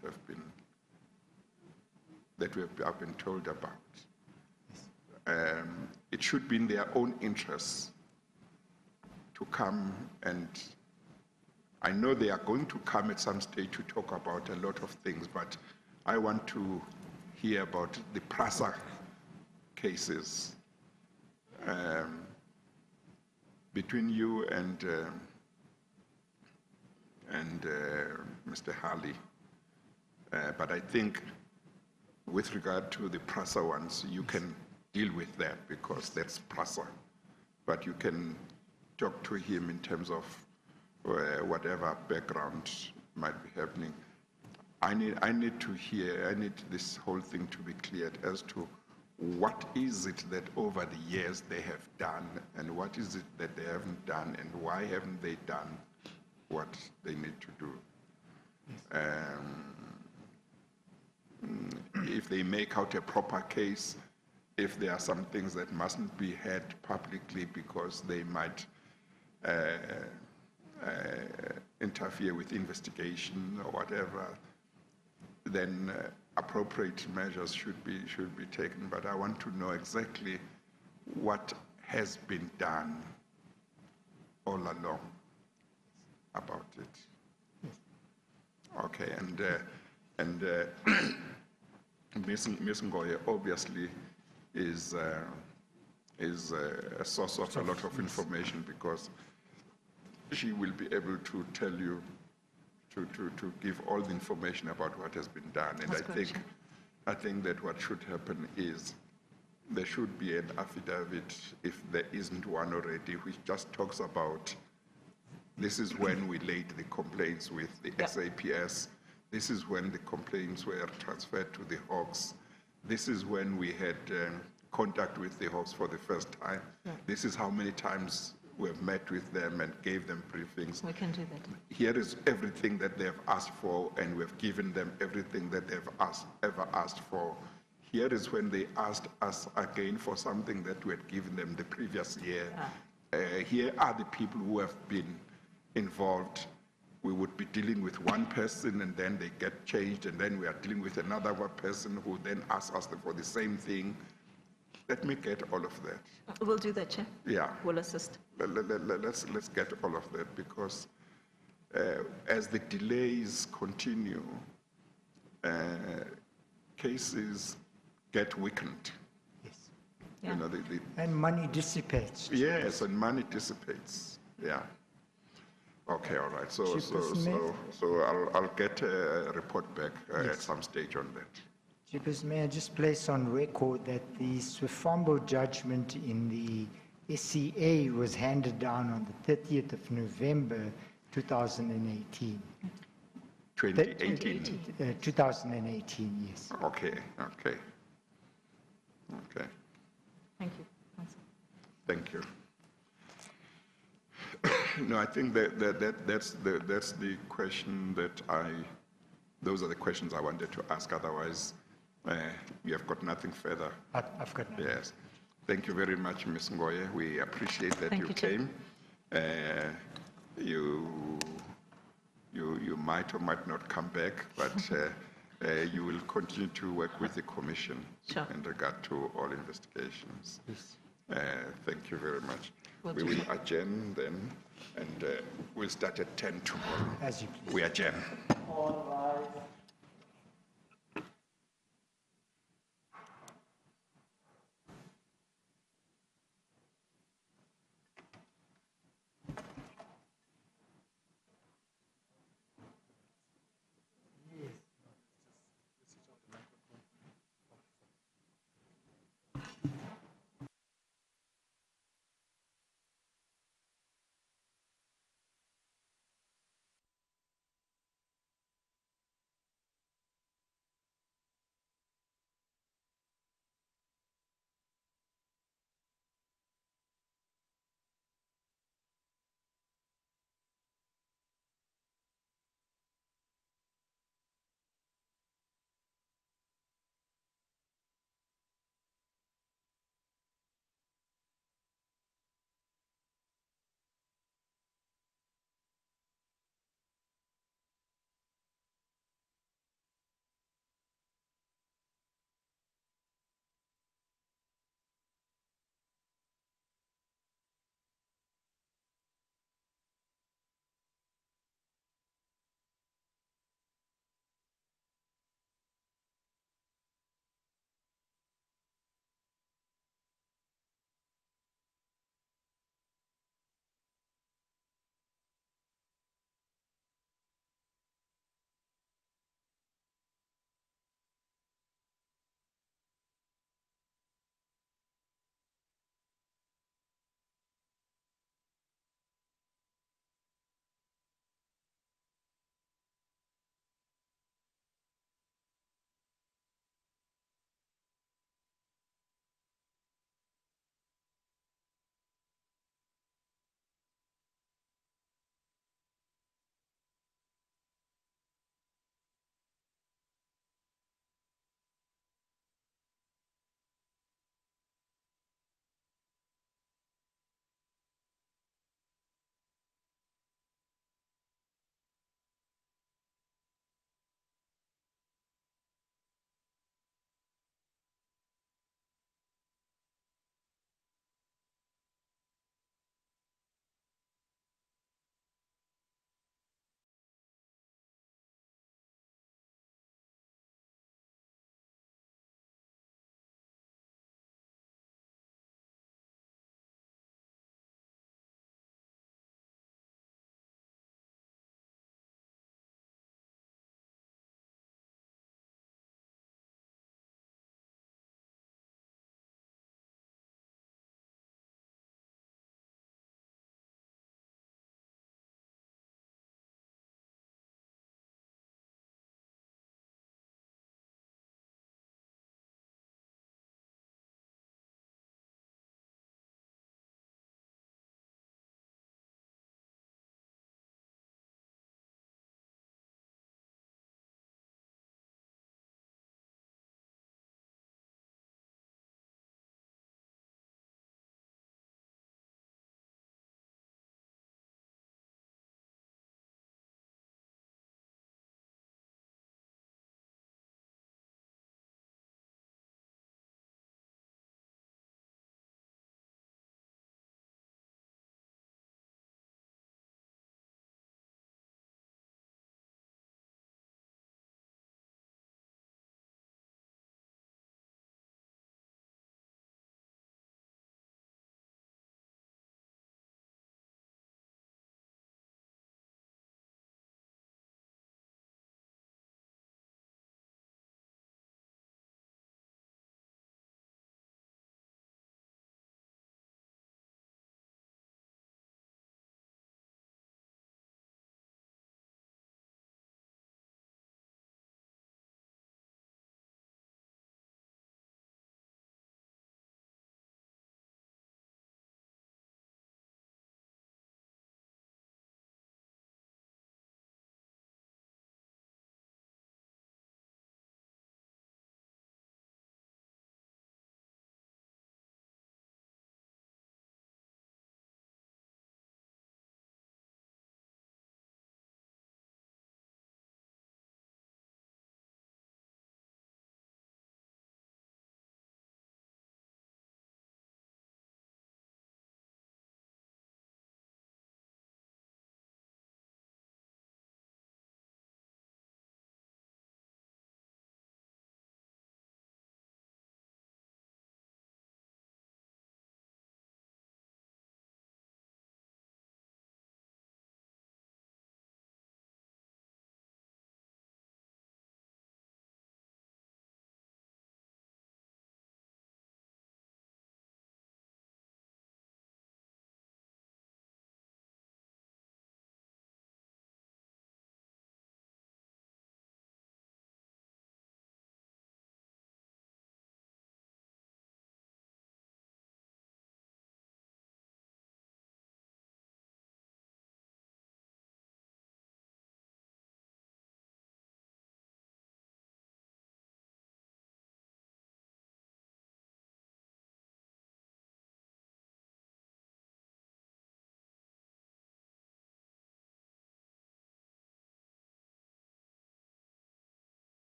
we have been told about. It should be in their own interests to come, and I know they are going to come at some stage to talk about a lot of things, but I want to hear about the PRASA cases between you and Mr. Harley. But I think with regard to the PRASA ones, you can deal with that because that's PRASA. But you can talk to him in terms of whatever background might be happening. I need to hear, I need this whole thing to be cleared as to what is it that over the years they have done and what is it that they haven't done and why haven't they done what they need to do. If they make out a proper case, if there are some things that mustn't be heard publicly because they might interfere with investigation or whatever, then appropriate measures should be taken. But I want to know exactly what has been done all along about it. Okay, and Ms. Ngoye obviously is a source of a lot of information because she will be able to tell you, to give all the information about what has been done. And I think that what should happen is there should be an affidavit, if there isn't one already, which just talks about this is when we laid the complaints with the SAPS. This is when the complaints were transferred to the Hawks. This is when we had contact with the Hawks for the first time. This is how many times we've met with them and gave them briefings. We can do that. Here is everything that they've asked for, and we've given them everything that they've ever asked for. Here is when they asked us again for something that we had given them the previous year. Here are the people who have been involved. We would be dealing with one person and then they get changed, and then we are dealing with another person who then asks us for the same thing. Let me get all of that. We'll do that, Chair. Yeah. We'll assist. Let's get all of that, because as the delays continue, cases get weakened. Yes. Yeah. You know, And money dissipates. yes, and money dissipates. Yeah. Okay, all right. So I'll get a report back at some stage on that. Chiefs, may I just place on record that the Swifambo judgment in the SCA was handed down on the 30th of November 2018. 2018. 2018, yes. Okay. Thank you, Councillor. Thank you. No, I think that's the question that those are the questions I wanted to ask. Otherwise, you have got nothing further. I've got nothing. Yes. Thank you very much, Ms. Ngoye. We appreciate that Thank you you, Chair. came. You might or might not come back, but you will continue to work with the Commission in regard to all investigations. Yes. Thank you very much. Will We do. will adjourn then, and we'll start at 10 tomorrow. As you please. We adjourn. All right.